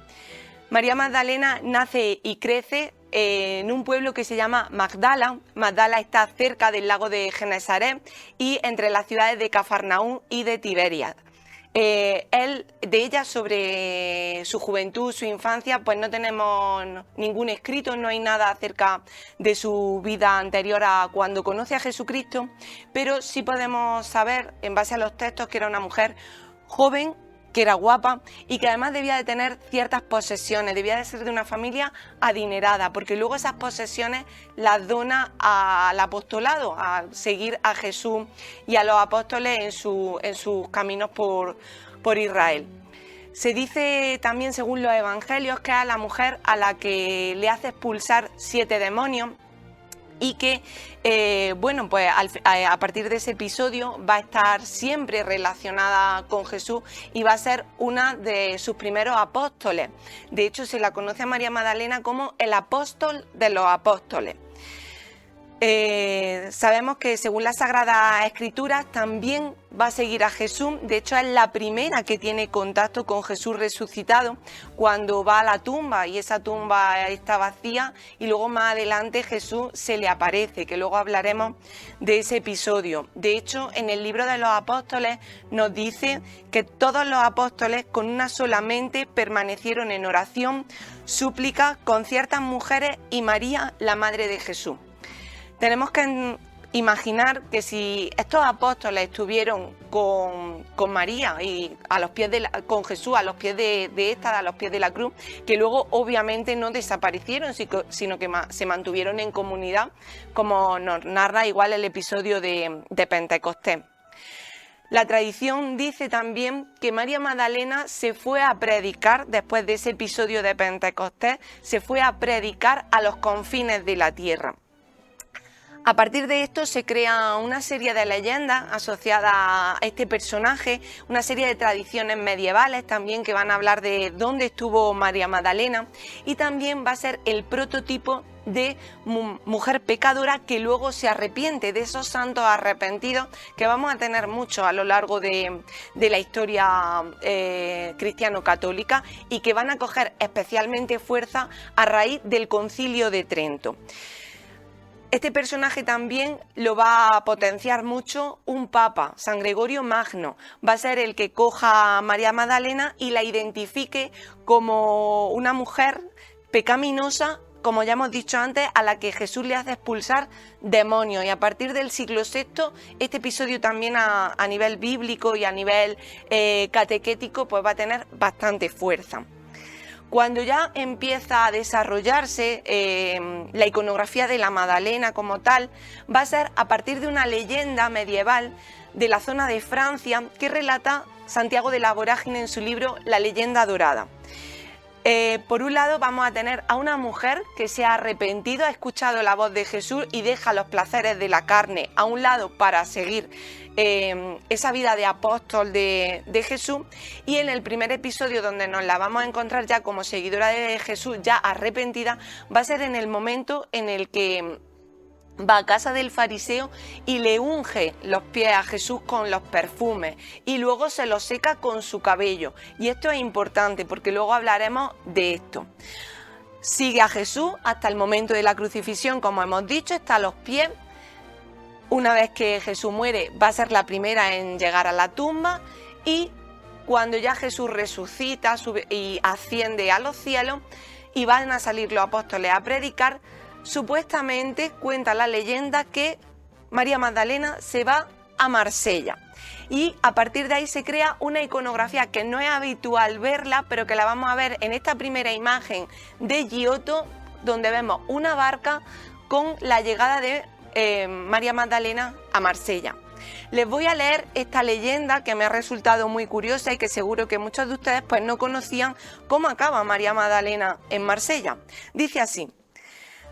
María Magdalena nace y crece en un pueblo que se llama Magdala. Magdala está cerca del lago de Genesaret y entre las ciudades de Cafarnaúm y de Tiberias. De ella, sobre su juventud, su infancia, pues no tenemos ningún escrito, no hay nada acerca de su vida anterior a cuando conoce a Jesucristo, pero sí podemos saber, en base a los textos, que era una mujer joven, que era guapa y que además debía de tener ciertas posesiones, debía de ser de una familia adinerada, porque luego esas posesiones las dona al apostolado, a seguir a Jesús y a los apóstoles en sus caminos por Israel. Se dice también, según los evangelios, que es la mujer a la que le hace expulsar 7 demonios y que, pues a partir de ese episodio va a estar siempre relacionada con Jesús y va a ser una de sus primeros apóstoles. De hecho, se la conoce a María Magdalena como el apóstol de los apóstoles. Sabemos que según las Sagradas Escrituras también va a seguir a Jesús. De hecho, es la primera que tiene contacto con Jesús resucitado cuando va a la tumba y esa tumba está vacía y luego más adelante Jesús se le aparece, que luego hablaremos de ese episodio. De hecho, en el libro de los apóstoles nos dice que todos los apóstoles con una sola mente permanecieron en oración, súplica con ciertas mujeres y María, la madre de Jesús. Tenemos que imaginar que si estos apóstoles estuvieron con María y a los pies con Jesús a los pies a los pies de la cruz, que luego obviamente no desaparecieron, sino que se mantuvieron en comunidad, como nos narra igual el episodio de Pentecostés. La tradición dice también que María Magdalena se fue a predicar, después de ese episodio de Pentecostés, se fue a predicar a los confines de la tierra. A partir de esto se crea una serie de leyendas asociadas a este personaje, una serie de tradiciones medievales también que van a hablar de dónde estuvo María Magdalena y también va a ser el prototipo de mujer pecadora que luego se arrepiente, de esos santos arrepentidos que vamos a tener muchos a lo largo de la historia cristiano-católica y que van a coger especialmente fuerza a raíz del Concilio de Trento. Este personaje también lo va a potenciar mucho un papa, San Gregorio Magno. Va a ser el que coja a María Magdalena y la identifique como una mujer pecaminosa, como ya hemos dicho antes, a la que Jesús le hace expulsar demonios. Y a partir del siglo VI, este episodio también a nivel bíblico y a nivel catequético pues va a tener bastante fuerza. Cuando ya empieza a desarrollarse la iconografía de la Magdalena como tal, va a ser a partir de una leyenda medieval de la zona de Francia que relata Santiago de la Vorágine en su libro La leyenda dorada. Por un lado vamos a tener a una mujer que se ha arrepentido, ha escuchado la voz de Jesús y deja los placeres de la carne a un lado para seguir esa vida de apóstol de Jesús, y en el primer episodio donde nos la vamos a encontrar ya como seguidora de Jesús, ya arrepentida, va a ser en el momento en el que va a casa del fariseo y le unge los pies a Jesús con los perfumes y luego se los seca con su cabello. Y esto es importante porque luego hablaremos de esto. Sigue a Jesús hasta el momento de la crucifixión, como hemos dicho, está a los pies. Una vez que Jesús muere, va a ser la primera en llegar a la tumba, y cuando ya Jesús resucita y asciende a los cielos y van a salir los apóstoles a predicar, supuestamente cuenta la leyenda que María Magdalena se va a Marsella. Y a partir de ahí se crea una iconografía que no es habitual verla, pero que la vamos a ver en esta primera imagen de Giotto, donde vemos una barca con la llegada de María Magdalena a Marsella. Les voy a leer esta leyenda que me ha resultado muy curiosa y que seguro que muchos de ustedes pues no conocían cómo acaba María Magdalena en Marsella. Dice así: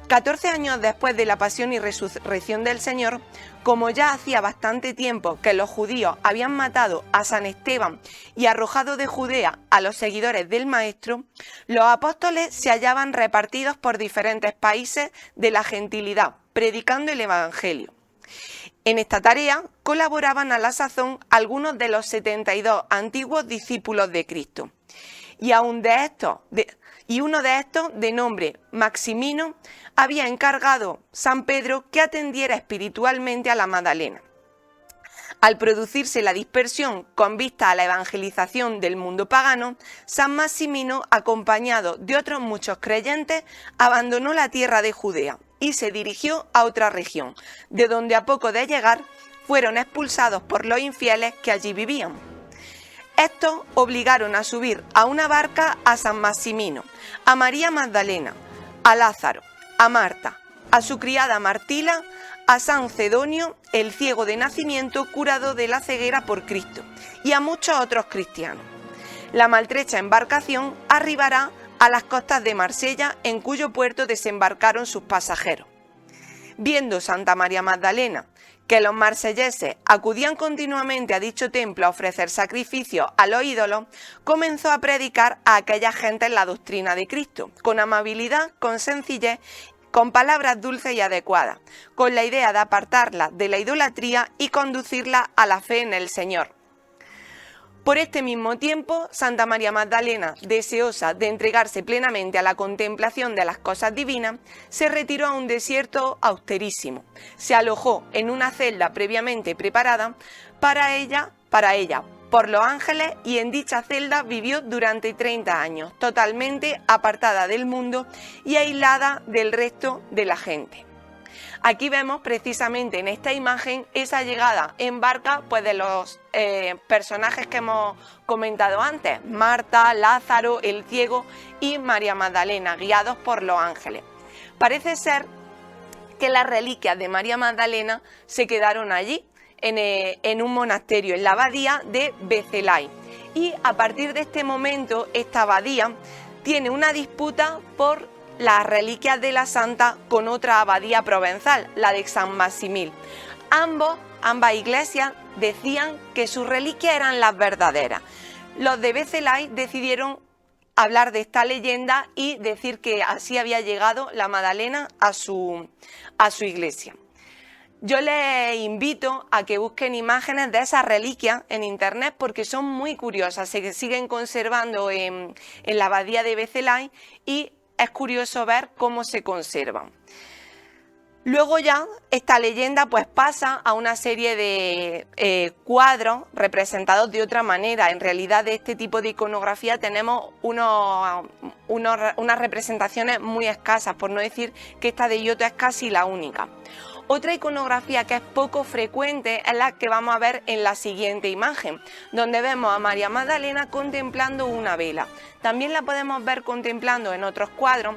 14 años después de la pasión y resurrección del Señor, como ya hacía bastante tiempo que los judíos habían matado a San Esteban y arrojado de Judea a los seguidores del Maestro, los apóstoles se hallaban repartidos por diferentes países de la gentilidad, predicando el Evangelio. En esta tarea colaboraban a la sazón algunos de los 72 antiguos discípulos de Cristo. Y uno de estos, de nombre Maximino, había encargado San Pedro que atendiera espiritualmente a la Magdalena. Al producirse la dispersión con vista a la evangelización del mundo pagano, San Maximino, acompañado de otros muchos creyentes, abandonó la tierra de Judea y se dirigió a otra región, de donde a poco de llegar fueron expulsados por los infieles que allí vivían. Estos obligaron a subir a una barca a San Maximino, a María Magdalena, a Lázaro, a Marta, a su criada Martila, a San Cedonio, el ciego de nacimiento curado de la ceguera por Cristo, y a muchos otros cristianos. La maltrecha embarcación arribará a las costas de Marsella, en cuyo puerto desembarcaron sus pasajeros. Viendo Santa María Magdalena que los marselleses acudían continuamente a dicho templo a ofrecer sacrificios a los ídolos, comenzó a predicar a aquella gente la doctrina de Cristo, con amabilidad, con sencillez, con palabras dulces y adecuadas, con la idea de apartarla de la idolatría y conducirla a la fe en el Señor. Por este mismo tiempo, Santa María Magdalena, deseosa de entregarse plenamente a la contemplación de las cosas divinas, se retiró a un desierto austerísimo. Se alojó en una celda previamente preparada para ella por los ángeles, y en dicha celda vivió durante 30 años, totalmente apartada del mundo y aislada del resto de la gente. Aquí vemos precisamente en esta imagen esa llegada en barca pues de los personajes que hemos comentado antes, Marta, Lázaro, el ciego y María Magdalena, guiados por los ángeles. Parece ser que las reliquias de María Magdalena se quedaron allí, en un monasterio, en la abadía de Becelay. Y a partir de este momento, esta abadía tiene una disputa por las reliquias de la santa con otra abadía provenzal, la de San Maximil. Ambas iglesias decían que sus reliquias eran las verdaderas. Los de Becelay decidieron hablar de esta leyenda y decir que así había llegado la Magdalena a su iglesia. Yo les invito a que busquen imágenes de esas reliquias en internet porque son muy curiosas, se siguen conservando en la abadía de Becelay y es curioso ver cómo se conservan. Luego ya esta leyenda pues pasa a una serie de cuadros representados de otra manera. En realidad de este tipo de iconografía tenemos unas representaciones muy escasas, por no decir que esta de Giotto es casi la única. Otra iconografía que es poco frecuente es la que vamos a ver en la siguiente imagen, donde vemos a María Magdalena contemplando una vela. También la podemos ver contemplando en otros cuadros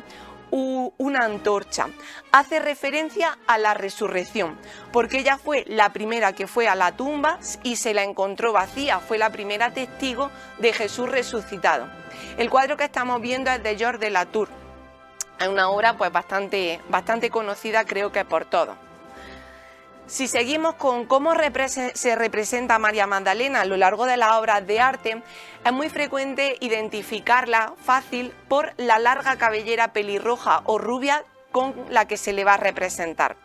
una antorcha. Hace referencia a la resurrección, porque ella fue la primera que fue a la tumba y se la encontró vacía, fue la primera testigo de Jesús resucitado. El cuadro que estamos viendo es de Georges de Latour, es una obra pues bastante conocida, creo que por todos. Si seguimos con cómo se representa a María Magdalena a lo largo de las obras de arte, es muy frecuente identificarla fácil por la larga cabellera pelirroja o rubia con la que se le va a representar.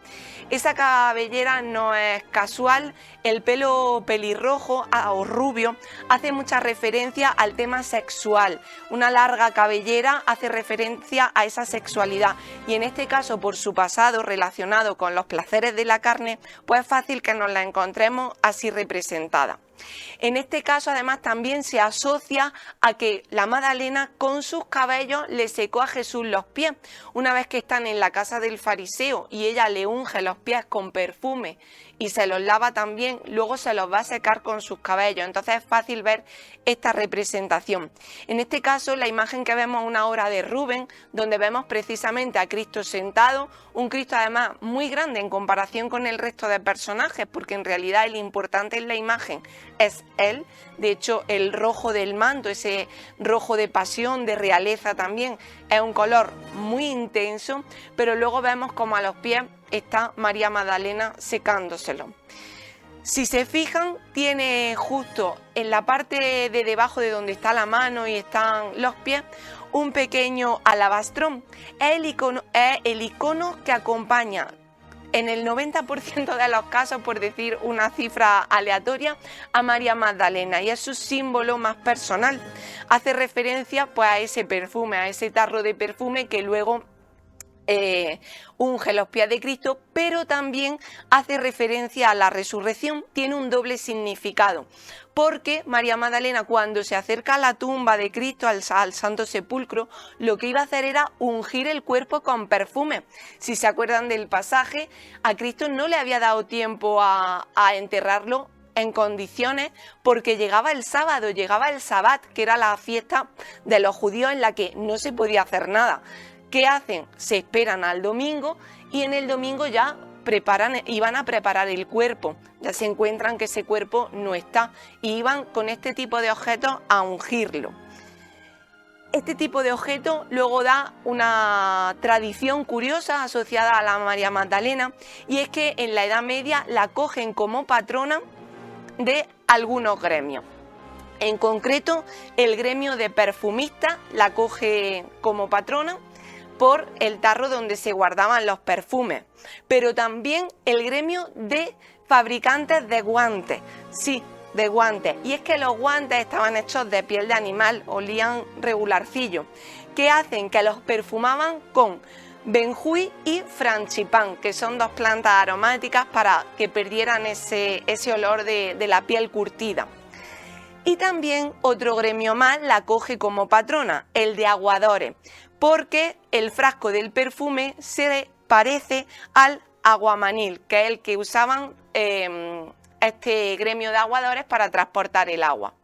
Esa cabellera no es casual, el pelo pelirrojo o rubio hace mucha referencia al tema sexual. Una larga cabellera hace referencia a esa sexualidad y en este caso por su pasado relacionado con los placeres de la carne, pues es fácil que nos la encontremos así representada. En este caso además también se asocia a que la Magdalena con sus cabellos le secó a Jesús los pies. Una vez que están en la casa del fariseo y ella le unge los pies con perfume y se los lava también, luego se los va a secar con sus cabellos. Entonces es fácil ver esta representación. En este caso, la imagen que vemos es una obra de Rubens, donde vemos precisamente a Cristo sentado, un Cristo además muy grande en comparación con el resto de personajes, porque en realidad el importante en la imagen es él. De hecho, el rojo del manto, ese rojo de pasión, de realeza también, es un color muy intenso, pero luego vemos como a los pies está María Magdalena secándoselo. Si se fijan, tiene justo en la parte de debajo de donde está la mano y están los pies, un pequeño alabastrón. Es el icono que acompaña en el 90% de los casos, por decir una cifra aleatoria, a María Magdalena, y es su símbolo más personal. Hace referencia pues a ese perfume, a ese tarro de perfume que luego unge los pies de Cristo, pero también hace referencia a la resurrección. Tiene un doble significado, porque María Magdalena, cuando se acerca a la tumba de Cristo, al Santo Sepulcro, lo que iba a hacer era ungir el cuerpo con perfume. Si se acuerdan del pasaje, a Cristo no le había dado tiempo a enterrarlo en condiciones, porque llegaba el sábado, llegaba el Sabbat, que era la fiesta de los judíos en la que no se podía hacer nada. ¿Qué hacen? Se esperan al domingo, y en el domingo ya iban a preparar el cuerpo. Ya se encuentran que ese cuerpo no está, y iban con este tipo de objetos a ungirlo. Este tipo de objeto luego da una tradición curiosa asociada a la María Magdalena, y es que en la Edad Media la cogen como patrona de algunos gremios. En concreto, el gremio de perfumistas la coge como patrona por el tarro donde se guardaban los perfumes, pero también el gremio de fabricantes de guantes, sí, de guantes, y es que los guantes estaban hechos de piel de animal, olían regularcillo, que hacen que los perfumaban con benjuí y franchipán, que son dos plantas aromáticas para que perdieran ese olor de la piel curtida. Y también otro gremio más la coge como patrona, el de aguadores, porque el frasco del perfume se parece al aguamanil, que es el que usaban este gremio de aguadores para transportar el agua.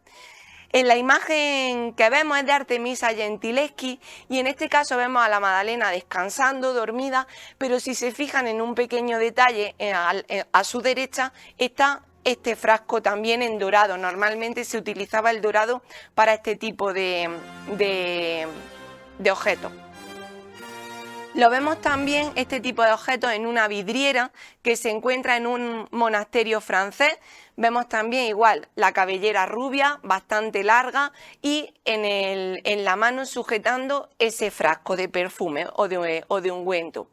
En la imagen que vemos es de Artemisa Gentileschi, y en este caso vemos a la Magdalena descansando, dormida, pero si se fijan en un pequeño detalle, a su derecha está este frasco también en dorado. Normalmente se utilizaba el dorado para este tipo de objetos. Lo vemos también, este tipo de objetos, en una vidriera que se encuentra en un monasterio francés. Vemos también igual la cabellera rubia, bastante larga, y en la mano sujetando ese frasco de perfume o de ungüento.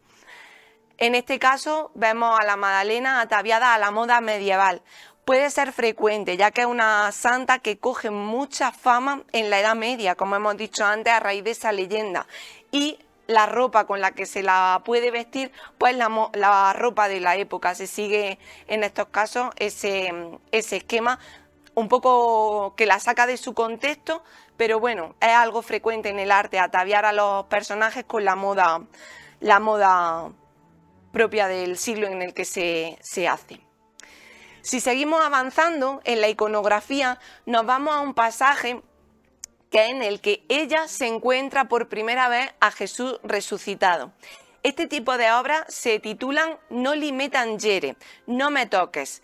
En este caso vemos a la Magdalena ataviada a la moda medieval. Puede ser frecuente, ya que es una santa que coge mucha fama en la Edad Media, como hemos dicho antes, a raíz de esa leyenda. Y la ropa con la que se la puede vestir, pues la ropa de la época. Se sigue en estos casos ese esquema, un poco que la saca de su contexto, pero bueno, es algo frecuente en el arte, ataviar a los personajes con la moda propia del siglo en el que se hace. Si seguimos avanzando en la iconografía, nos vamos a un pasaje que es en el que ella se encuentra por primera vez a Jesús resucitado. Este tipo de obras se titulan No li me tangere, no me toques.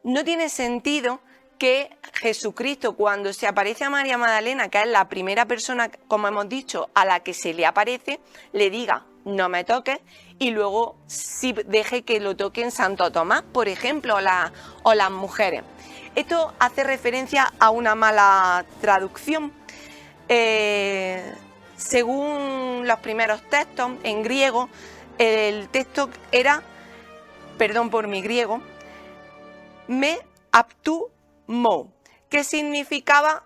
No tiene sentido que Jesucristo, cuando se aparece a María Magdalena, que es la primera persona, como hemos dicho, a la que se le aparece, le diga no me toques, y luego sí deje que lo toquen Santo Tomás, por ejemplo, o las mujeres. Esto hace referencia a una mala traducción. Según los primeros textos en griego, el texto era, perdón por mi griego, me aptu mo, que significaba,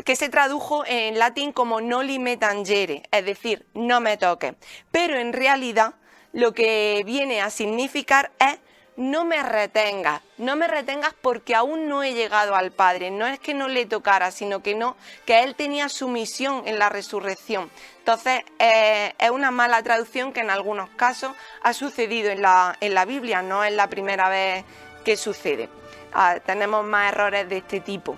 que se tradujo en latín como no li me tangere, es decir, no me toques, pero en realidad lo que viene a significar es no me retengas porque aún no he llegado al Padre. No es que no le tocara, sino que él tenía su misión en la resurrección. Entonces es una mala traducción que en algunos casos ha sucedido en la Biblia. No es la primera vez ¿qué sucede? Tenemos más errores de este tipo.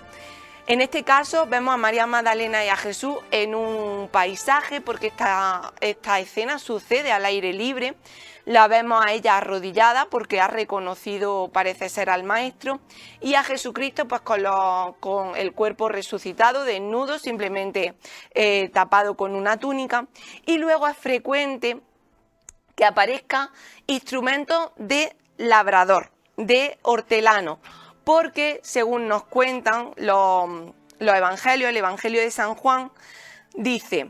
En este caso vemos a María Magdalena y a Jesús en un paisaje, porque esta escena sucede al aire libre. La vemos a ella arrodillada porque ha reconocido, parece ser, al Maestro, y a Jesucristo pues con el cuerpo resucitado, desnudo, simplemente tapado con una túnica. Y luego es frecuente que aparezcan instrumentos de labrador, de hortelano, porque según nos cuentan los evangelios, el Evangelio de San Juan dice: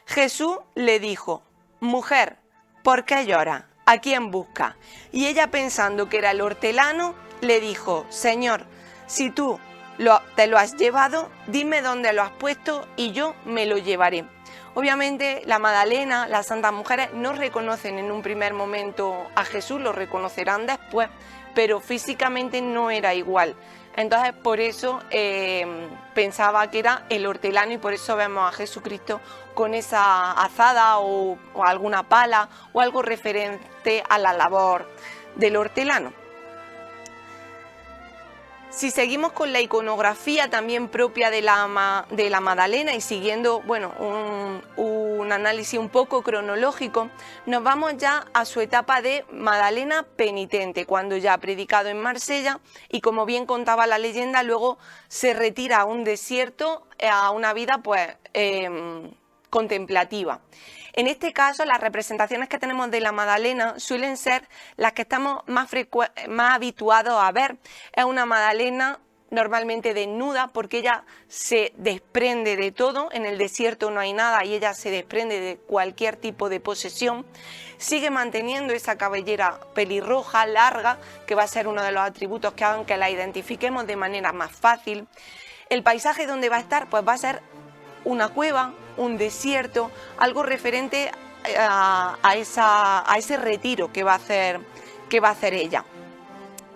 Jesús le dijo: mujer, ¿por qué lloras? ¿A quién buscas? Y ella, pensando que era el hortelano, le dijo: Señor, si tú te lo has llevado, dime dónde lo has puesto y yo me lo llevaré. Obviamente la Magdalena, las santas mujeres, no reconocen en un primer momento a Jesús, lo reconocerán después, pero físicamente no era igual. Entonces por eso pensaba que era el hortelano, y por eso vemos a Jesucristo con esa azada o alguna pala o algo referente a la labor del hortelano. Si seguimos con la iconografía también propia de la Magdalena y siguiendo, bueno, un análisis un poco cronológico, nos vamos ya a su etapa de Magdalena penitente, cuando ya ha predicado en Marsella y, como bien contaba la leyenda, luego se retira a un desierto, a una vida pues contemplativa. En este caso, las representaciones que tenemos de la Magdalena suelen ser las que estamos más habituados a ver. Es una Magdalena normalmente desnuda, porque ella se desprende de todo. En el desierto no hay nada y ella se desprende de cualquier tipo de posesión. Sigue manteniendo esa cabellera pelirroja, larga, que va a ser uno de los atributos que hagan que la identifiquemos de manera más fácil. El paisaje donde va a estar, pues va a ser una cueva, un desierto, algo referente a ese retiro que va a hacer ella.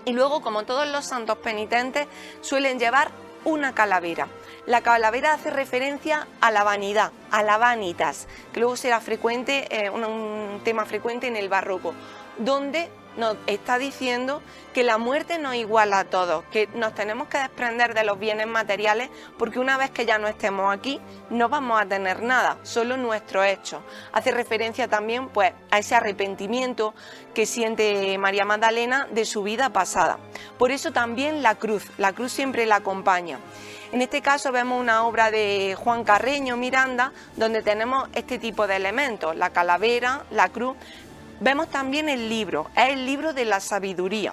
Y luego, como todos los santos penitentes, suelen llevar una calavera. La calavera hace referencia a la vanidad, a la vanitas, que luego será frecuente, un tema frecuente en el barroco, donde nos está diciendo que la muerte nos iguala a todos, que nos tenemos que desprender de los bienes materiales, porque una vez que ya no estemos aquí no vamos a tener nada, solo nuestros hechos. Hace referencia también pues a ese arrepentimiento que siente María Magdalena de su vida pasada. Por eso también la cruz siempre la acompaña. En este caso vemos una obra de Juan Carreño Miranda, donde tenemos este tipo de elementos: la calavera, la cruz. Vemos también el libro, es el libro de la sabiduría.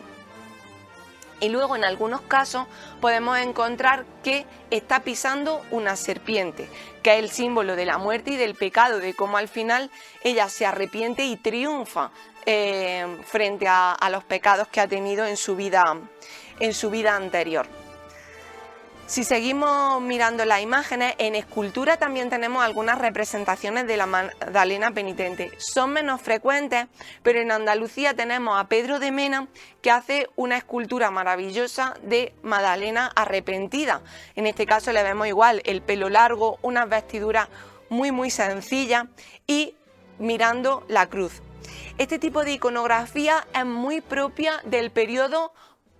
Y luego, en algunos casos, podemos encontrar que está pisando una serpiente, que es el símbolo de la muerte y del pecado, de cómo al final ella se arrepiente y triunfa frente a los pecados que ha tenido en su vida anterior. Si seguimos mirando las imágenes, en escultura también tenemos algunas representaciones de la Magdalena penitente. Son menos frecuentes, pero en Andalucía tenemos a Pedro de Mena, que hace una escultura maravillosa de Magdalena arrepentida. En este caso le vemos igual el pelo largo, unas vestiduras muy sencillas y mirando la cruz. Este tipo de iconografía es muy propia del periodo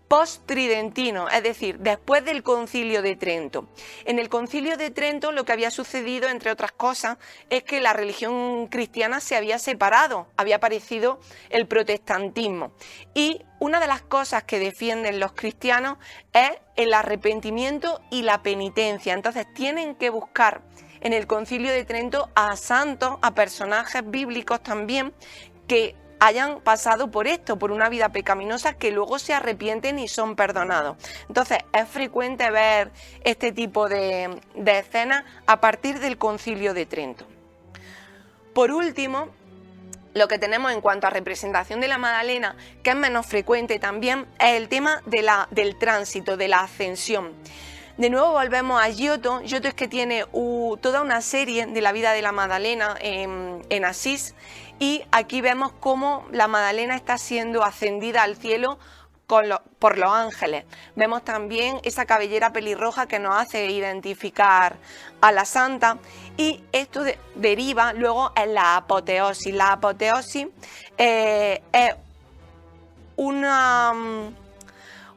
post-tridentino, es decir, después del Concilio de Trento. En el Concilio de Trento lo que había sucedido, entre otras cosas, es que la religión cristiana se había separado, había aparecido el protestantismo. Y una de las cosas que defienden los cristianos es el arrepentimiento y la penitencia. Entonces tienen que buscar en el Concilio de Trento a santos, a personajes bíblicos también, que hayan pasado por esto, por una vida pecaminosa, que luego se arrepienten y son perdonados. Entonces es frecuente ver este tipo de escenas a partir del Concilio de Trento. Por último, lo que tenemos en cuanto a representación de la Magdalena, que es menos frecuente también, es el tema del tránsito, de la ascensión. De nuevo volvemos a Giotto. Giotto es que tiene toda una serie de la vida de la Magdalena en Asís, y aquí vemos cómo la Magdalena está siendo ascendida al cielo por los ángeles. Vemos también esa cabellera pelirroja que nos hace identificar a la santa, y esto deriva luego en la apoteosis. La apoteosis es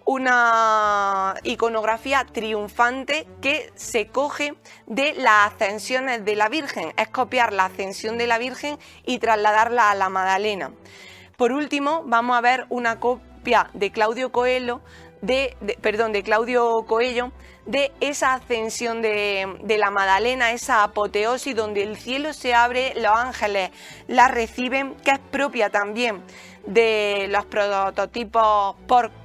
una iconografía triunfante que se coge de las ascensiones de la Virgen, es copiar la ascensión de la Virgen y trasladarla a la Magdalena. Por último, vamos a ver una copia de Claudio Coelho, de esa ascensión de la Magdalena, esa apoteosis donde el cielo se abre, los ángeles la reciben, que es propia también de los prototipos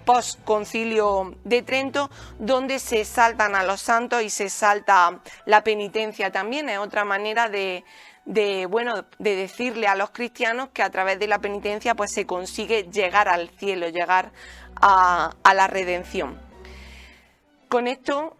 post-concilio de Trento, donde se exaltan a los santos y se exalta la penitencia también. Es otra manera de decirle a los cristianos que a través de la penitencia pues se consigue llegar al cielo, llegar a la redención. Con esto,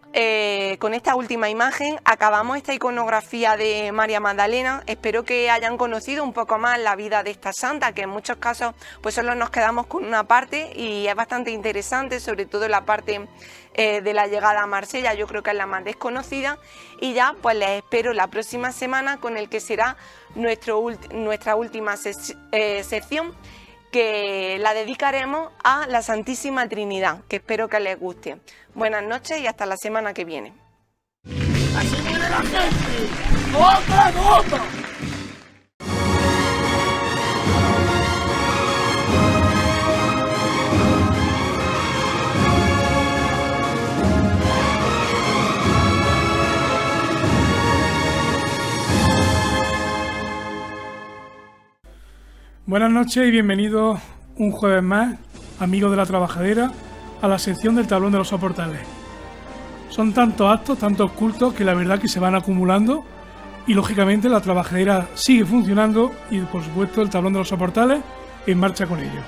con esta última imagen, acabamos esta iconografía de María Magdalena. Espero que hayan conocido un poco más la vida de esta santa, que en muchos casos pues solo nos quedamos con una parte y es bastante interesante, sobre todo la parte de la llegada a Marsella. Yo creo que es la más desconocida, y ya pues les espero la próxima semana con el que será nuestra última sección, que la dedicaremos a la Santísima Trinidad, que espero que les guste. Buenas noches y hasta la semana que viene. ¡Así viene la gente! ¡Gota, gota! Buenas noches y bienvenidos un jueves más, amigos de la trabajadera, a la sección del tablón de los soportales. Son tantos actos, tantos cultos, que la verdad que se van acumulando y lógicamente la trabajadera sigue funcionando y por supuesto el tablón de los soportales en marcha con ello.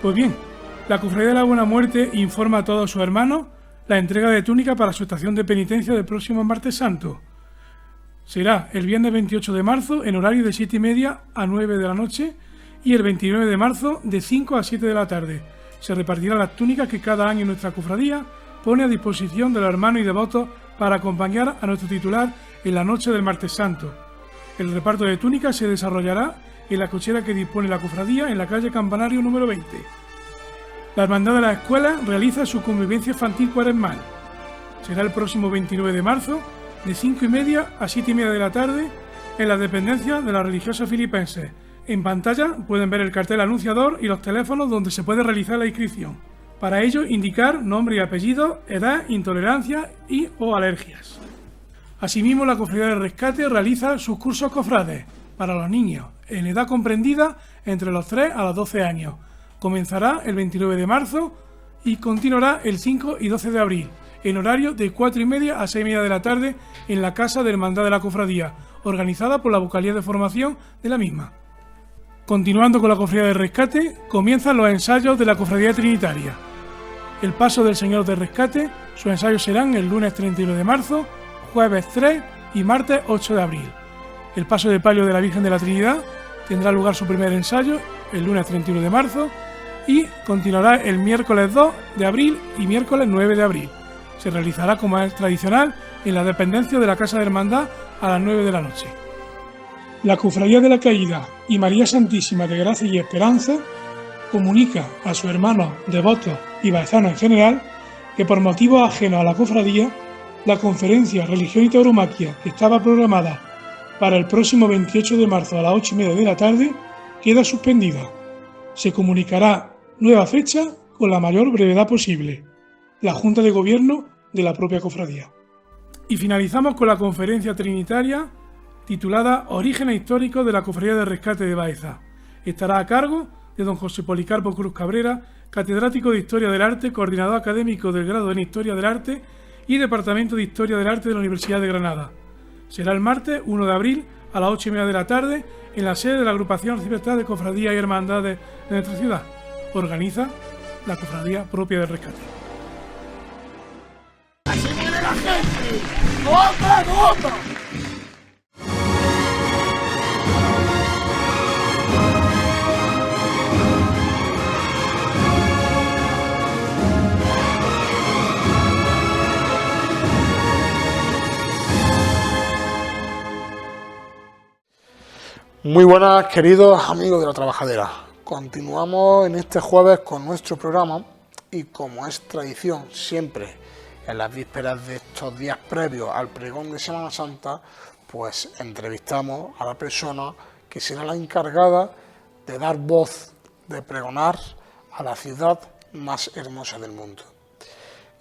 Pues bien, la Cofradía de la Buena Muerte informa a todos sus hermanos la entrega de túnica para su estación de penitencia del próximo martes santo. Será el viernes 28 de marzo en horario de 7:30 a 9 de la noche y el 29 de marzo de 5 a 7 de la tarde. Se repartirán las túnicas que cada año nuestra cofradía pone a disposición de los hermanos y devotos para acompañar a nuestro titular en la noche del martes santo. El reparto de túnicas se desarrollará en la cochera que dispone la cofradía en la calle Campanario número 20. La Hermandad de la Escuela realiza su convivencia infantil cuaresmal. Será el próximo 29 de marzo de 5:30 a 7:30 de la tarde en las dependencias de la religiosa filipense. En pantalla pueden ver el cartel anunciador y los teléfonos donde se puede realizar la inscripción. Para ello, indicar nombre y apellido, edad, intolerancia y o alergias. Asimismo, la Cofradía del Rescate realiza sus cursos cofrades para los niños en edad comprendida entre los 3 a los 12 años. Comenzará el 29 de marzo y continuará el 5 y 12 de abril, en horario de 4:30 a 6:30 de la tarde en la Casa de Hermandad de la Cofradía, organizada por la Vocalía de Formación de la misma. Continuando con la Cofradía del Rescate, comienzan los ensayos de la Cofradía Trinitaria. El Paso del Señor del Rescate, sus ensayos serán el lunes 31 de marzo, jueves 3 y martes 8 de abril. El Paso de Palio de la Virgen de la Trinidad tendrá lugar su primer ensayo el lunes 31 de marzo y continuará el miércoles 2 de abril y miércoles 9 de abril. Se realizará como es tradicional en la dependencia de la Casa de Hermandad a las 9 de la noche. La Cofradía de la Caída y María Santísima de Gracia y Esperanza comunica a sus hermanos devotos y baezanos en general que por motivos ajenos a la cofradía, la conferencia Religión y Tauromaquia, que estaba programada para el próximo 28 de marzo a las 8:30 de la tarde, queda suspendida. Se comunicará nueva fecha con la mayor brevedad posible. La Junta de Gobierno de la propia cofradía. Y finalizamos con la conferencia trinitaria titulada Orígenes históricos de la Cofradía de Rescate de Baeza. Estará a cargo de don José Policarpo Cruz Cabrera, catedrático de Historia del Arte, coordinador académico del grado en Historia del Arte y Departamento de Historia del Arte de la Universidad de Granada. Será el martes 1 de abril a las 8:30 de la tarde en la sede de la Agrupación Arciprestral de Cofradías y Hermandades de nuestra ciudad. Organiza la Cofradía propia del Rescate. ¡Así viene la gente! ¡Gota, gota! Muy buenas, queridos amigos de la trabajadera. Continuamos en este jueves con nuestro programa y como es tradición siempre en las vísperas de estos días previos al pregón de Semana Santa, pues entrevistamos a la persona que será la encargada de dar voz, de pregonar a la ciudad más hermosa del mundo.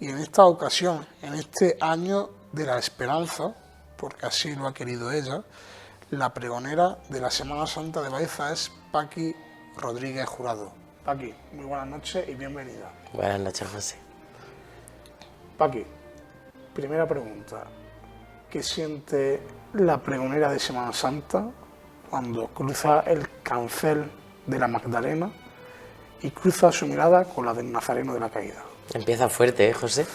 Y en esta ocasión, en este año de la esperanza, porque así lo ha querido ella, la pregonera de la Semana Santa de Baeza es Paqui Rodríguez Jurado. Paqui, muy buenas noches y bienvenida. Buenas noches, José. Paqui, primera pregunta. ¿Qué siente la pregonera de Semana Santa cuando cruza el cancel de la Magdalena y cruza su mirada con la del Nazareno de la Caída? Empieza fuerte, José?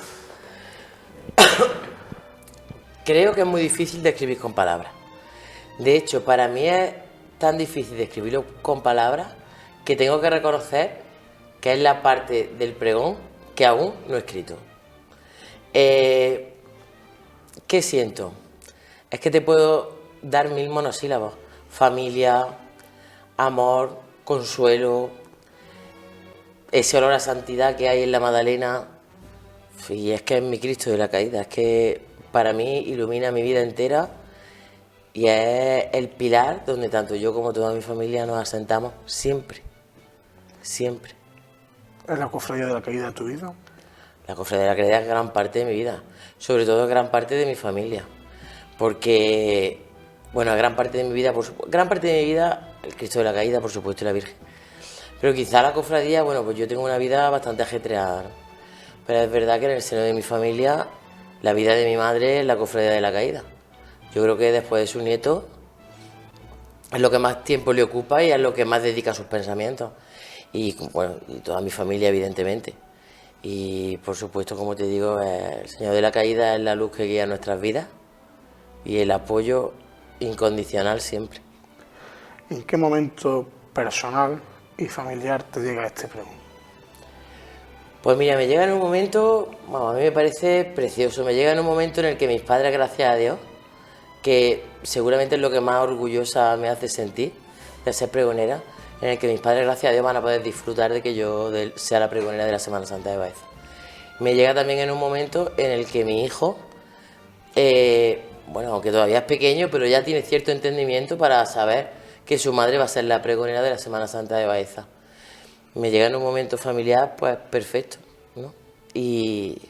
Creo que es muy difícil de escribir con palabras. De hecho, para mí es tan difícil de escribirlo con palabras que tengo que reconocer que es la parte del pregón que aún no he escrito. ¿Qué siento? Es que te puedo dar 1000 monosílabos. Familia, amor, consuelo, ese olor a santidad que hay en la Magdalena. Y es que es mi Cristo de la Caída, es que para mí ilumina mi vida entera y es el pilar donde tanto yo como toda mi familia nos asentamos siempre, siempre. ¿Es la cofradía de la Caída de tu vida? La cofradía de la Caída es gran parte de mi vida, sobre todo gran parte de mi familia, porque, bueno, gran parte de mi vida, el Cristo de la Caída, por supuesto, y la Virgen. Pero quizá la cofradía, bueno, pues yo tengo una vida bastante ajetreada, ¿no? Pero es verdad que en el seno de mi familia, la vida de mi madre es la cofradía de la Caída. Yo creo que después de su nieto es lo que más tiempo le ocupa y es lo que más dedica a sus pensamientos. Y bueno, y toda mi familia, evidentemente. Y por supuesto, como te digo, el Señor de la Caída es la luz que guía nuestras vidas y el apoyo incondicional siempre. ¿En qué momento personal y familiar te llega este pregón? Pues mira, me llega en un momento, bueno, a mí me parece precioso, me llega en un momento en el que mis padres, gracias a Dios, que seguramente es lo que más orgullosa me hace sentir de ser pregonera, en el que mis padres, gracias a Dios, van a poder disfrutar de que yo sea la pregonera de la Semana Santa de Baeza. Me llega también en un momento en el que mi hijo, bueno, aunque todavía es pequeño, pero ya tiene cierto entendimiento para saber que su madre va a ser la pregonera de la Semana Santa de Baeza. Me llega en un momento familiar, pues perfecto, ¿no? Y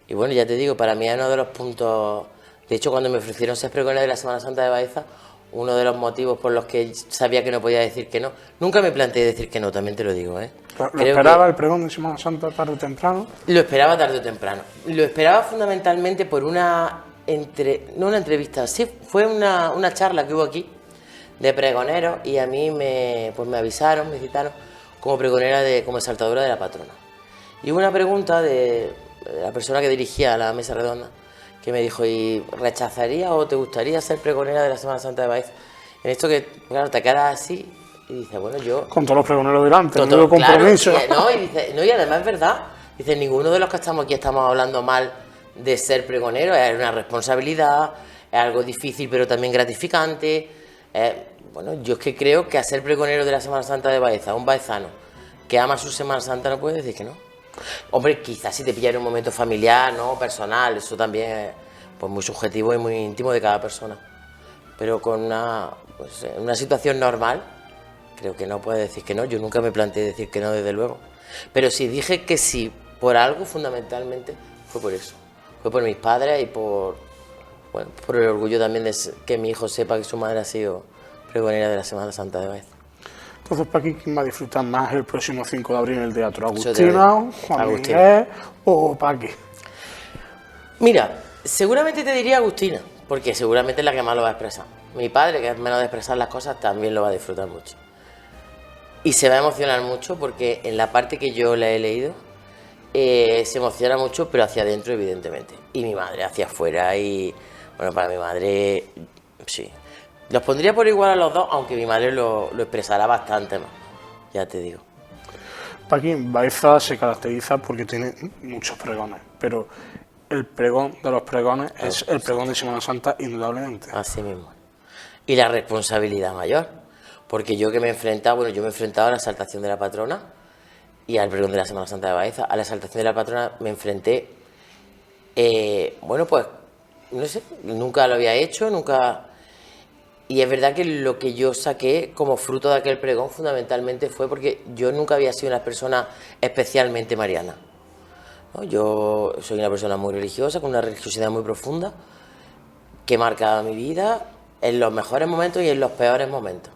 bueno, ya te digo, para mí es uno de los puntos. De hecho, cuando me ofrecieron ser pregonera de la Semana Santa de Baeza, uno de los motivos por los que sabía que no podía decir que no, nunca me planteé decir que no, también te lo digo, ¿eh? ¿Lo esperaba el pregón de Semana Santa tarde o temprano? Lo esperaba tarde o temprano. Lo esperaba fundamentalmente por no una entrevista, sí, fue una charla que hubo aquí de pregoneros y a mí me avisaron, me citaron como pregonera, como exaltadora de la patrona. Y hubo una pregunta de la persona que dirigía la mesa redonda que me dijo, ¿y rechazarías o te gustaría ser pregonera de la Semana Santa de Baeza? En esto que, claro, te quedas así y dices, bueno, yo... Con todos los pregoneros delante, con todo el compromiso. Claro, y además es verdad, dice, ninguno de los que estamos aquí estamos hablando mal de ser pregonero, es una responsabilidad, es algo difícil pero también gratificante. Bueno, yo es que creo que a ser pregonero de la Semana Santa de Baeza, un baezano que ama su Semana Santa no puede decir que no. Hombre, quizás si te pilla en un momento familiar, no personal, eso también es pues, muy subjetivo y muy íntimo de cada persona. Pero con una situación normal, creo que no puedes decir que no. Yo nunca me planteé decir que no, desde luego. Pero si dije que sí, por algo fundamentalmente, fue por eso. Fue por mis padres y por el orgullo también de que mi hijo sepa que su madre ha sido pregonera de la Semana Santa de Baeza. Entonces, ¿para quién va a disfrutar más el próximo 5 de abril en el Teatro Agustina, Juan Agustina Miguel o Paqui? Mira, seguramente te diría Agustina, porque seguramente es la que más lo va a expresar. Mi padre, que es menos de expresar las cosas, también lo va a disfrutar mucho. Y se va a emocionar mucho porque en la parte que yo le he leído, se emociona mucho, pero hacia adentro, evidentemente. Y mi madre hacia afuera y, bueno, para mi madre, sí. Los pondría por igual a los dos, aunque mi madre lo expresará bastante más, ya te digo. Paqui, Baeza se caracteriza porque tiene muchos pregones, pero el pregón de los pregones es el pregón de Semana Santa, indudablemente. Así mismo. Y la responsabilidad mayor, porque yo que me he enfrentado, a la exaltación de la patrona, y al pregón de la Semana Santa de Baeza, a la exaltación de la patrona, me enfrenté, bueno, pues, no sé, nunca lo había hecho, nunca... Y es verdad que lo que yo saqué como fruto de aquel pregón fundamentalmente fue porque yo nunca había sido una persona especialmente mariana, ¿no? Yo soy una persona muy religiosa, con una religiosidad muy profunda, que marca mi vida en los mejores momentos y en los peores momentos.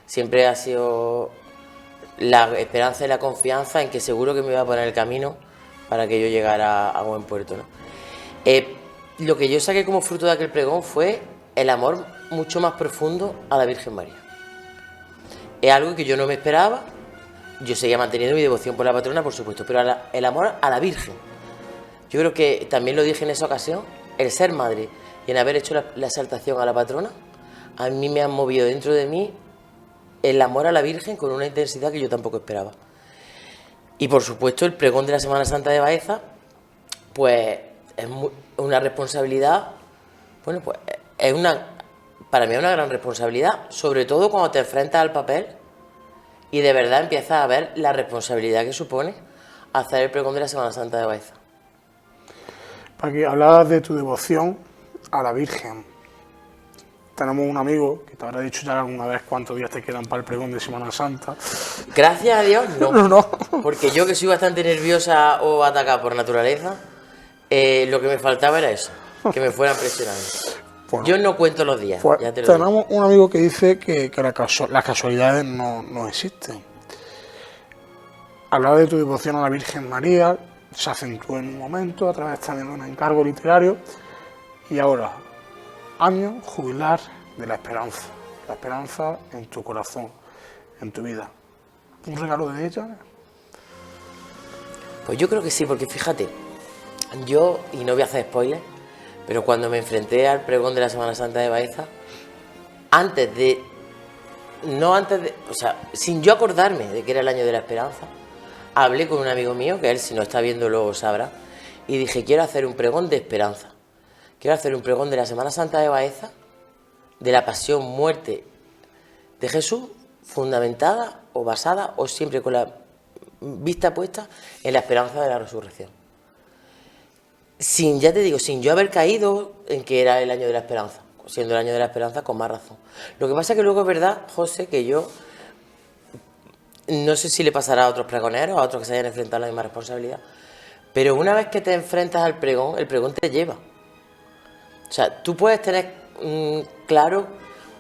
Siempre ha sido la esperanza y la confianza en que seguro que me iba a poner el camino para que yo llegara a buen puerto, ¿no? Lo que yo saqué como fruto de aquel pregón fue el amor mucho más profundo a la Virgen María. Es algo que yo no me esperaba. Yo seguía manteniendo mi devoción por la patrona, por supuesto, pero el amor a la Virgen. Yo creo que también lo dije en esa ocasión, el ser madre y en haber hecho la exaltación a la patrona, a mí me han movido dentro de mí el amor a la Virgen con una intensidad que yo tampoco esperaba. Y por supuesto el pregón de la Semana Santa de Baeza, pues es una responsabilidad, bueno, pues para mí es una gran responsabilidad, sobre todo cuando te enfrentas al papel y de verdad empiezas a ver la responsabilidad que supone hacer el pregón de la Semana Santa de Baeza. Paqui, hablabas de tu devoción a la Virgen. Tenemos un amigo que te habrá dicho ya alguna vez cuántos días te quedan para el pregón de Semana Santa. Gracias a Dios, no. No. Porque yo, que soy bastante nerviosa o atacada por naturaleza, lo que me faltaba era eso, que me fueran presionando. Bueno, yo no cuento los días, pues ya te lo tenemos un amigo que dice que las casualidades no existen. Hablaba de tu devoción a la Virgen María, se acentúa en un momento a través también de un encargo literario, y ahora, año jubilar de la esperanza en tu corazón, en tu vida. ¿Un regalo de ella? Pues yo creo que sí, porque fíjate, yo, y no voy a hacer spoilers, pero cuando me enfrenté al pregón de la Semana Santa de Baeza, sin yo acordarme de que era el año de la esperanza, hablé con un amigo mío, que él, si no está viendo, lo sabrá, y dije, quiero hacer un pregón de esperanza. Quiero hacer un pregón de la Semana Santa de Baeza, de la pasión, muerte de Jesús, fundamentada o basada, o siempre con la vista puesta en la esperanza de la resurrección. Sin yo haber caído en que era el año de la esperanza, siendo el año de la esperanza con más razón. Lo que pasa es que luego es verdad, José, que yo no sé si le pasará a otros pregoneros, a otros que se hayan enfrentado a la misma responsabilidad, pero una vez que te enfrentas al pregón, el pregón te lleva. O sea, tú puedes tener claro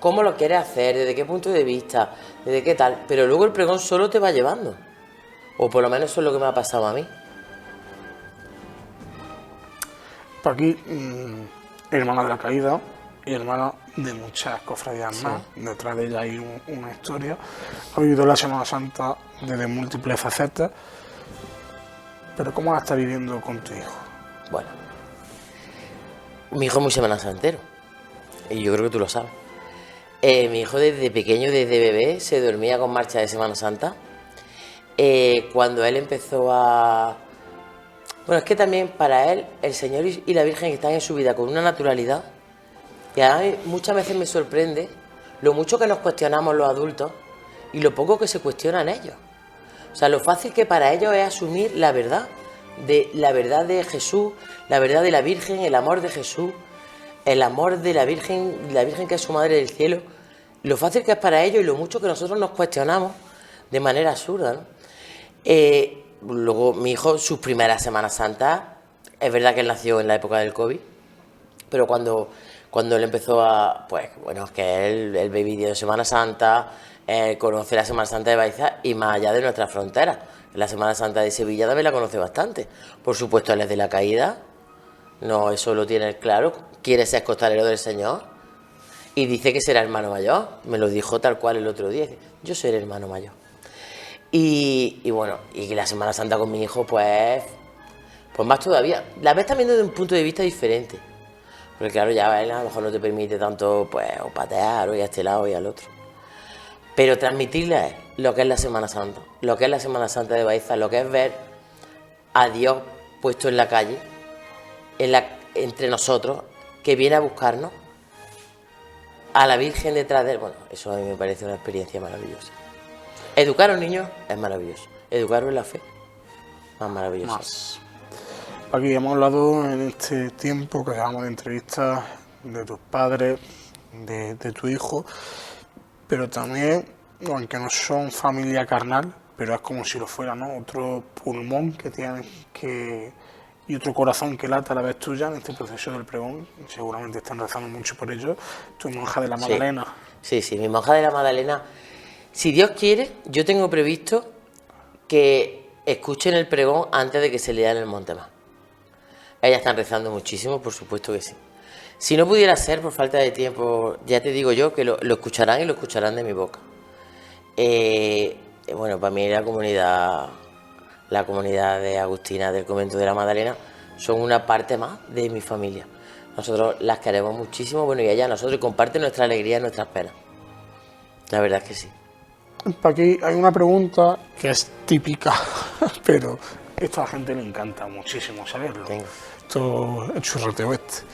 cómo lo quieres hacer, desde qué punto de vista, desde qué tal, pero luego el pregón solo te va llevando. O por lo menos eso es lo que me ha pasado a mí. Aquí, hermana de la caída y hermana de muchas cofradías más. Detrás de ella hay una historia. Ha vivido la Semana Santa desde múltiples facetas. Pero ¿cómo la está viviendo con tu hijo? Bueno, mi hijo es muy semana santero, y yo creo que tú lo sabes. Mi hijo desde pequeño, desde bebé, se dormía con marcha de Semana Santa. Cuando él empezó a... Bueno, es que también para él, el Señor y la Virgen están en su vida con una naturalidad que a mí muchas veces me sorprende lo mucho que nos cuestionamos los adultos y lo poco que se cuestionan ellos. O sea, lo fácil que para ellos es asumir la verdad de Jesús, la verdad de la Virgen, el amor de Jesús, el amor de la Virgen que es su Madre del Cielo. Lo fácil que es para ellos y lo mucho que nosotros nos cuestionamos de manera absurda, ¿no? Luego mi hijo, sus primeras Semanas Santas, es verdad que él nació en la época del COVID, pero cuando él empezó a, pues bueno, que él ve vídeos de Semana Santa, conoce la Semana Santa de Baeza y más allá de nuestras fronteras. La Semana Santa de Sevilla también la conoce bastante. Por supuesto, él es de la caída, no, eso lo tiene claro, quiere ser costalero del Señor y dice que será hermano mayor. Me lo dijo tal cual el otro día, dice, yo seré hermano mayor. Y bueno, y la Semana Santa con mi hijo, pues más todavía. La ves también desde un punto de vista diferente. Porque claro, ya él a lo mejor no te permite tanto, pues, o patear, o ir a este lado y al otro. Pero transmitirle lo que es la Semana Santa, lo que es la Semana Santa de Baeza, lo que es ver a Dios puesto en la calle, entre nosotros, que viene a buscarnos, a la Virgen detrás de él. Bueno, eso a mí me parece una experiencia maravillosa. Educar a un niño es maravilloso. educaros en la fe. Más maravilloso. Más. Aquí hemos hablado en este tiempo que llevamos de entrevistas de tus padres, de tu hijo, pero también, aunque no son familia carnal, pero es como si lo fuera, ¿no? Otro pulmón que tienes y otro corazón que lata a la vez tuya en este proceso del pregón. Seguramente están rezando mucho por ello. Tu monja de la Magdalena. Sí, mi monja de la Magdalena. Si Dios quiere, yo tengo previsto que escuchen el pregón antes de que se lea en el Montemar. Ellas están rezando muchísimo, por supuesto que sí. Si no pudiera ser por falta de tiempo, ya te digo yo que lo escucharán y lo escucharán de mi boca. Bueno, para mí la comunidad de Agustina del Convento de la Magdalena son una parte más de mi familia. Nosotros las queremos muchísimo, bueno, y ellas nosotros comparten nuestra alegría y nuestras penas. La verdad es que sí. Aquí hay una pregunta que es típica, pero esto a la gente le encanta muchísimo saberlo. Venga. Esto es churroteo este.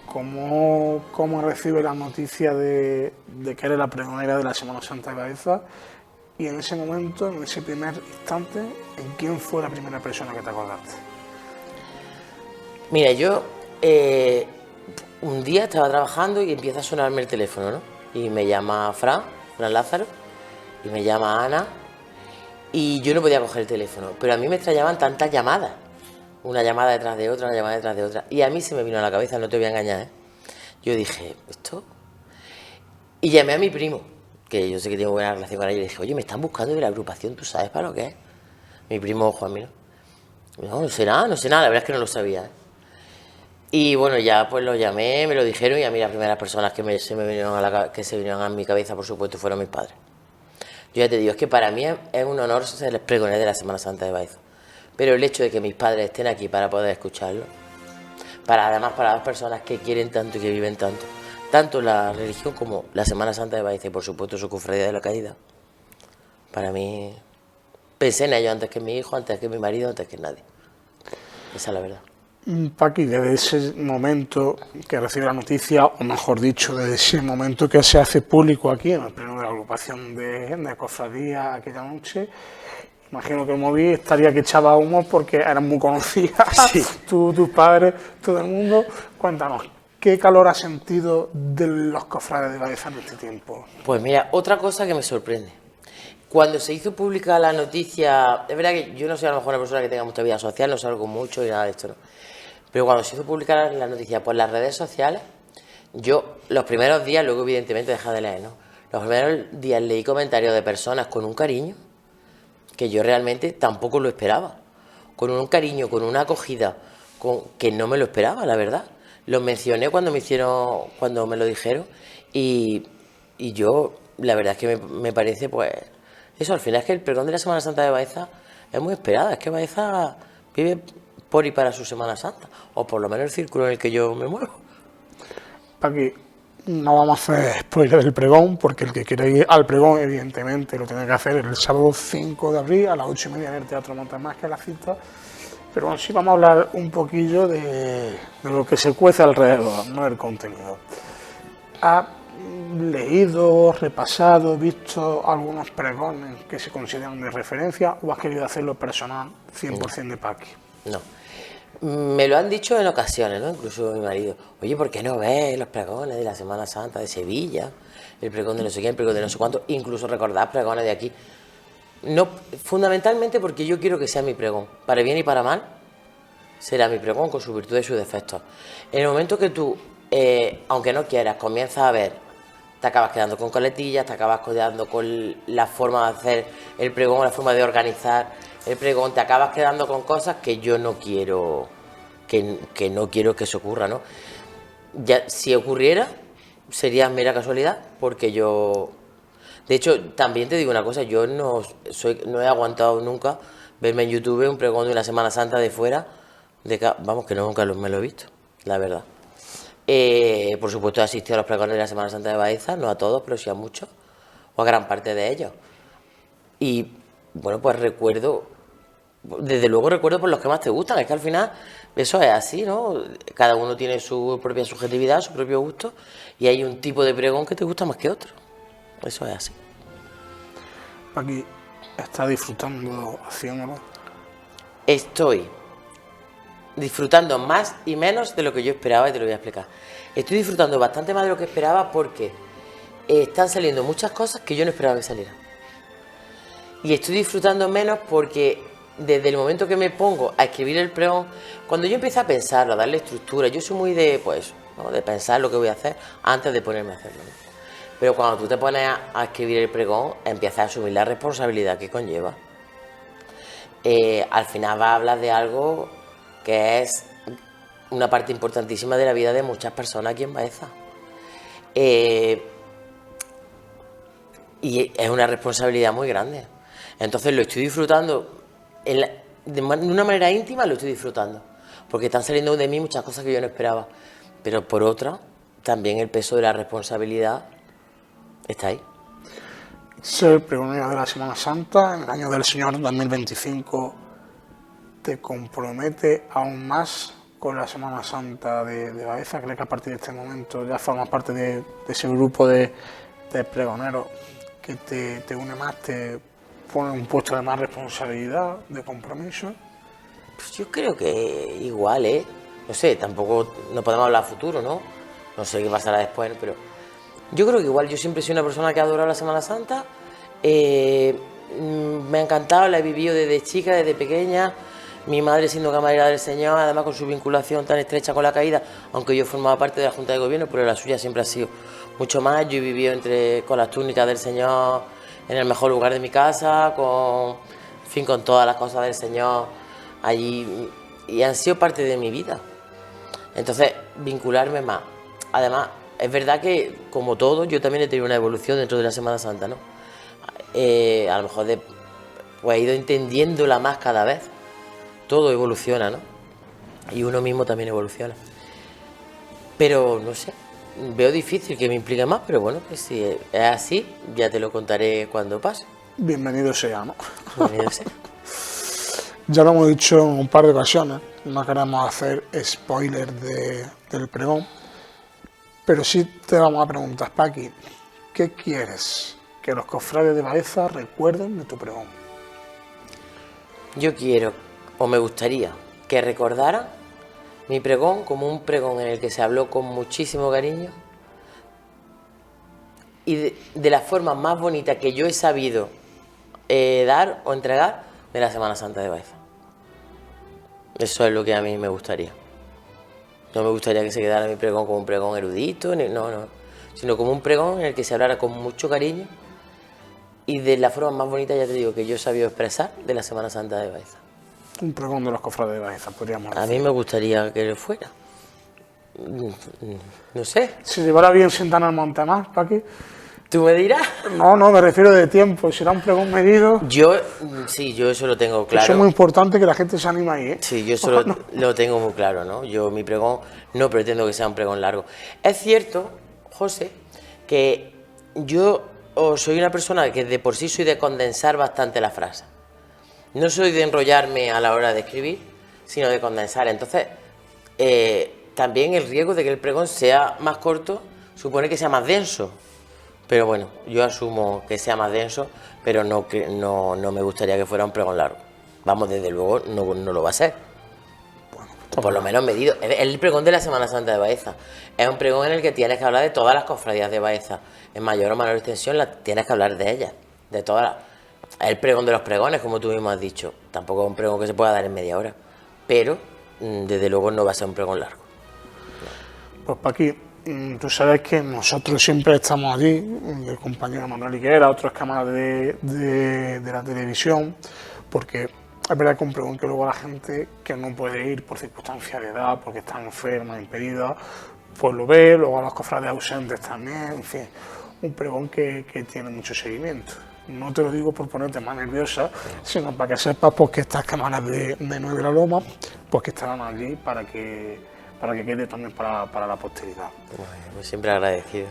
¿Cómo recibe la noticia de que eres la pregonera de la Semana Santa de Baeza? Y en ese momento, en ese primer instante, ¿en quién fue la primera persona que te acordaste? Mira, yo un día estaba trabajando y empieza a sonarme el teléfono, ¿no? Y me llama Fran Lázaro, y me llama Ana, y yo no podía coger el teléfono, pero a mí me extrañaban tantas llamadas, una llamada detrás de otra, una llamada detrás de otra, y a mí se me vino a la cabeza, no te voy a engañar, ¿eh? Yo dije, ¿esto? Y llamé a mi primo, que yo sé que tengo buena relación con él, y le dije, oye, me están buscando de la agrupación, ¿tú sabes para lo que es? Mi primo Juan Mino. No sé nada, la verdad es que no lo sabía, ¿eh? Y bueno, ya pues lo llamé, me lo dijeron, y a mí las primeras personas que se vinieron a mi cabeza, por supuesto, fueron mis padres. Yo ya te digo, es que para mí es un honor ser el pregonero de la Semana Santa de Baeza. Pero el hecho de que mis padres estén aquí para poder escucharlo, además para las personas que quieren tanto y que viven tanto la religión como la Semana Santa de Baeza y por supuesto su cofradía de la Caridad, para mí, pensé en ello antes que mi hijo, antes que mi marido, antes que nadie. Esa es la verdad. Paqui, desde ese momento que recibe la noticia, o mejor dicho, desde ese momento que se hace público aquí, en el pleno de la agrupación de cofradía aquella noche, imagino que el móvil estaría que echaba humo porque eran muy conocidas, sí. Tus padres, todo el mundo. Cuéntanos, ¿qué calor has sentido de los cofrades de Baeza en este tiempo? Pues mira, otra cosa que me sorprende. Cuando se hizo pública la noticia, es verdad que yo no soy a lo mejor una persona que tenga mucha vida social, no salgo mucho y nada de esto, ¿no? Pero cuando se hizo pública la noticia por las redes sociales, yo los primeros días, luego evidentemente dejé de leer, ¿no? Los primeros días leí comentarios de personas con un cariño que yo realmente tampoco lo esperaba. Con un cariño, con una acogida, que no me lo esperaba, la verdad. Lo mencioné cuando me lo dijeron y yo, la verdad es que me parece, pues, eso, al final es que el pregón de la Semana Santa de Baeza es muy esperada, es que Baeza vive por y para su Semana Santa, o por lo menos el círculo en el que yo me muevo. Aquí no vamos a hacer spoiler del pregón, porque el que quiera ir al pregón, evidentemente, lo tiene que hacer el sábado 5 de abril a las 8:30 en el Teatro Montemar, que es la cita. Pero bueno, sí vamos a hablar un poquillo de lo que se cuece alrededor, no del contenido. ¿Ha leído, repasado, visto algunos pregones que se consideran de referencia o has querido hacerlo personal 100% de Paqui? No. Me lo han dicho en ocasiones, ¿no? Incluso mi marido. Oye, ¿por qué no ves los pregones de la Semana Santa de Sevilla? El pregón de no sé quién, el pregón de no sé cuánto. Incluso recordar pregones de aquí. No, fundamentalmente porque yo quiero que sea mi pregón. Para bien y para mal, será mi pregón con sus virtudes y sus defectos. En el momento que tú, aunque no quieras, comienzas a ver, te acabas quedando con coletillas, te acabas quedando con la forma de hacer el pregón, la forma de organizar el pregón, te acabas quedando con cosas que yo no quiero, que no quiero que se ocurra, ¿no? Ya, si ocurriera, sería mera casualidad, porque yo... De hecho, también te digo una cosa, yo no he aguantado nunca verme en YouTube un pregón de una Semana Santa de fuera, vamos, que nunca me lo he visto, la verdad. Por supuesto, he asistido a los pregones de la Semana Santa de Baeza, no a todos, pero sí a muchos, o a gran parte de ellos. Y, bueno, pues desde luego recuerdo por los que más te gustan, es que al final eso es así, ¿no? Cada uno tiene su propia subjetividad, su propio gusto, y hay un tipo de pregón que te gusta más que otro. Eso es así. Aquí, ¿Estás disfrutando haciéndolo? Estoy disfrutando más y menos de lo que yo esperaba y te lo voy a explicar. Estoy disfrutando bastante más de lo que esperaba porque están saliendo muchas cosas que yo no esperaba que salieran. Y estoy disfrutando menos porque desde el momento que me pongo a escribir el pregón, cuando yo empiezo a pensarlo, a darle estructura, yo soy muy de, pues, ¿no?, de pensar lo que voy a hacer antes de ponerme a hacerlo, ¿no? Pero cuando tú te pones a escribir el pregón, empiezas a asumir la responsabilidad que conlleva. Al final vas a hablar de algo que es una parte importantísima de la vida de muchas personas aquí en Baeza. Y es una responsabilidad muy grande. Entonces lo estoy disfrutando, de una manera íntima lo estoy disfrutando, porque están saliendo de mí muchas cosas que yo no esperaba. Pero por otra, también el peso de la responsabilidad está ahí. Ser pregonera de la Semana Santa en el año del Señor 2025 te compromete aún más con la Semana Santa de Baeza. ¿Crees que a partir de este momento ya formas parte de ese grupo de pregoneros que te une más, te pone un puesto de más responsabilidad, de compromiso? Pues yo creo que igual, ¿eh? No sé, tampoco no podemos hablar a futuro, ¿no? No sé qué pasará después, pero yo creo que igual. Yo siempre soy una persona que ha adorado la Semana Santa. Me ha encantado, la he vivido desde chica, desde pequeña. Mi madre siendo camarera del Señor, además con su vinculación tan estrecha con la caída, aunque yo formaba parte de la Junta de Gobierno, pero la suya siempre ha sido mucho más. Yo he vivido con las túnicas del Señor en el mejor lugar de mi casa, en fin, con todas las cosas del Señor allí, y han sido parte de mi vida. Entonces, vincularme más. Además, es verdad que, como todo, yo también he tenido una evolución dentro de la Semana Santa, ¿no? A lo mejor pues he ido entendiéndola más cada vez. Todo evoluciona, ¿no? Y uno mismo también evoluciona. Pero, no sé, veo difícil que me implique más, pero bueno, que si es así, ya te lo contaré cuando pase. Bienvenido sea, ¿no? Bienvenido sea. Ya lo hemos dicho en un par de ocasiones, no queremos hacer spoiler del pregón, pero sí te vamos a preguntar, Paqui, ¿qué quieres que los cofrades de Baeza recuerden de tu pregón? Yo quiero, o me gustaría, que recordaran mi pregón como un pregón en el que se habló con muchísimo cariño y de la forma más bonita que yo he sabido dar o entregar de la Semana Santa de Baeza. Eso es lo que a mí me gustaría. No me gustaría que se quedara mi pregón como un pregón erudito, no, sino como un pregón en el que se hablara con mucho cariño y de la forma más bonita, ya te digo, que yo he sabido expresar de la Semana Santa de Baeza. Un pregón de los cofrades de Baeza, podríamos decir. A mí me gustaría que lo fuera. No sé. Si llevara bien Sentana al Montemar, Paqui. ¿Tú me dirás? No, me refiero de tiempo. Será un pregón medido. Sí, yo eso lo tengo claro. Eso es muy importante, que la gente se anima ahí, ¿eh? Sí, yo eso lo tengo muy claro, ¿no? Yo mi pregón no pretendo que sea un pregón largo. Es cierto, José, que yo soy una persona que de por sí soy de condensar bastante la frase. No soy de enrollarme a la hora de escribir, sino de condensar. Entonces, también el riesgo de que el pregón sea más corto supone que sea más denso. Pero bueno, yo asumo que sea más denso, pero no me gustaría que fuera un pregón largo. Vamos, desde luego no lo va a ser. O por lo menos medido. El pregón de la Semana Santa de Baeza es un pregón en el que tienes que hablar de todas las cofradías de Baeza. En mayor o menor extensión tienes que hablar de ellas, de todas las... El pregón de los pregones, como tú mismo has dicho. Tampoco es un pregón que se pueda dar en media hora. Pero, desde luego, no va a ser un pregón largo. Pues Paqui, tú sabes que nosotros siempre estamos allí, el compañero Manuel Higuera, otras cámaras de la televisión, porque es verdad que un pregón que luego la gente que no puede ir por circunstancias de edad, porque está enferma, impedida, pues lo ve, luego a los cofrades ausentes también, en fin, un pregón que tiene mucho seguimiento. No te lo digo por ponerte más nerviosa, sino para que sepas pues, que estas cámaras de Nueve de la Loma pues, que estarán allí para que quede también para la posteridad. Pues siempre agradecido.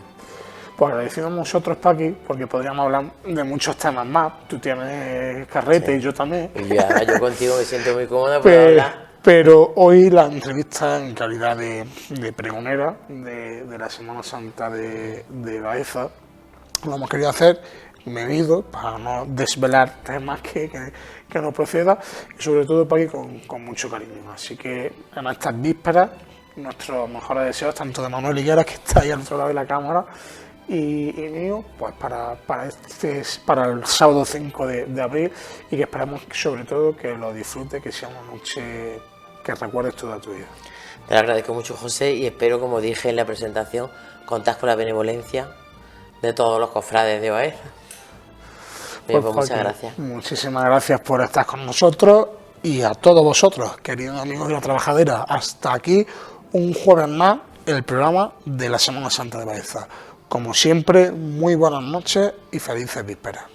Pues agradecido a nosotros, Paqui, porque podríamos hablar de muchos temas más. Tú tienes carrete y yo también. Y yo contigo me siento muy cómoda para hablar. Pero hoy la entrevista en calidad de pregonera de la Semana Santa de Baeza lo hemos querido hacer medido, para no desvelar temas que no procedan, y sobre todo para ir con mucho cariño. Así que en estas vísperas, nuestros mejores deseos, tanto de Manuel Higueras, que está ahí al otro lado de la cámara, y mío, pues para el sábado 5 de abril, y que esperamos sobre todo que lo disfrutes, que sea una noche que recuerdes toda tu vida. Te lo agradezco mucho, José, y espero, como dije en la presentación, contar con la benevolencia de todos los cofrades de Baeza. Pues muchas gracias. Muchísimas gracias por estar con nosotros, y a todos vosotros, queridos amigos de La Trabajadera, hasta aquí un jueves más el programa de la Semana Santa de Baeza. Como siempre, muy buenas noches y felices vísperas.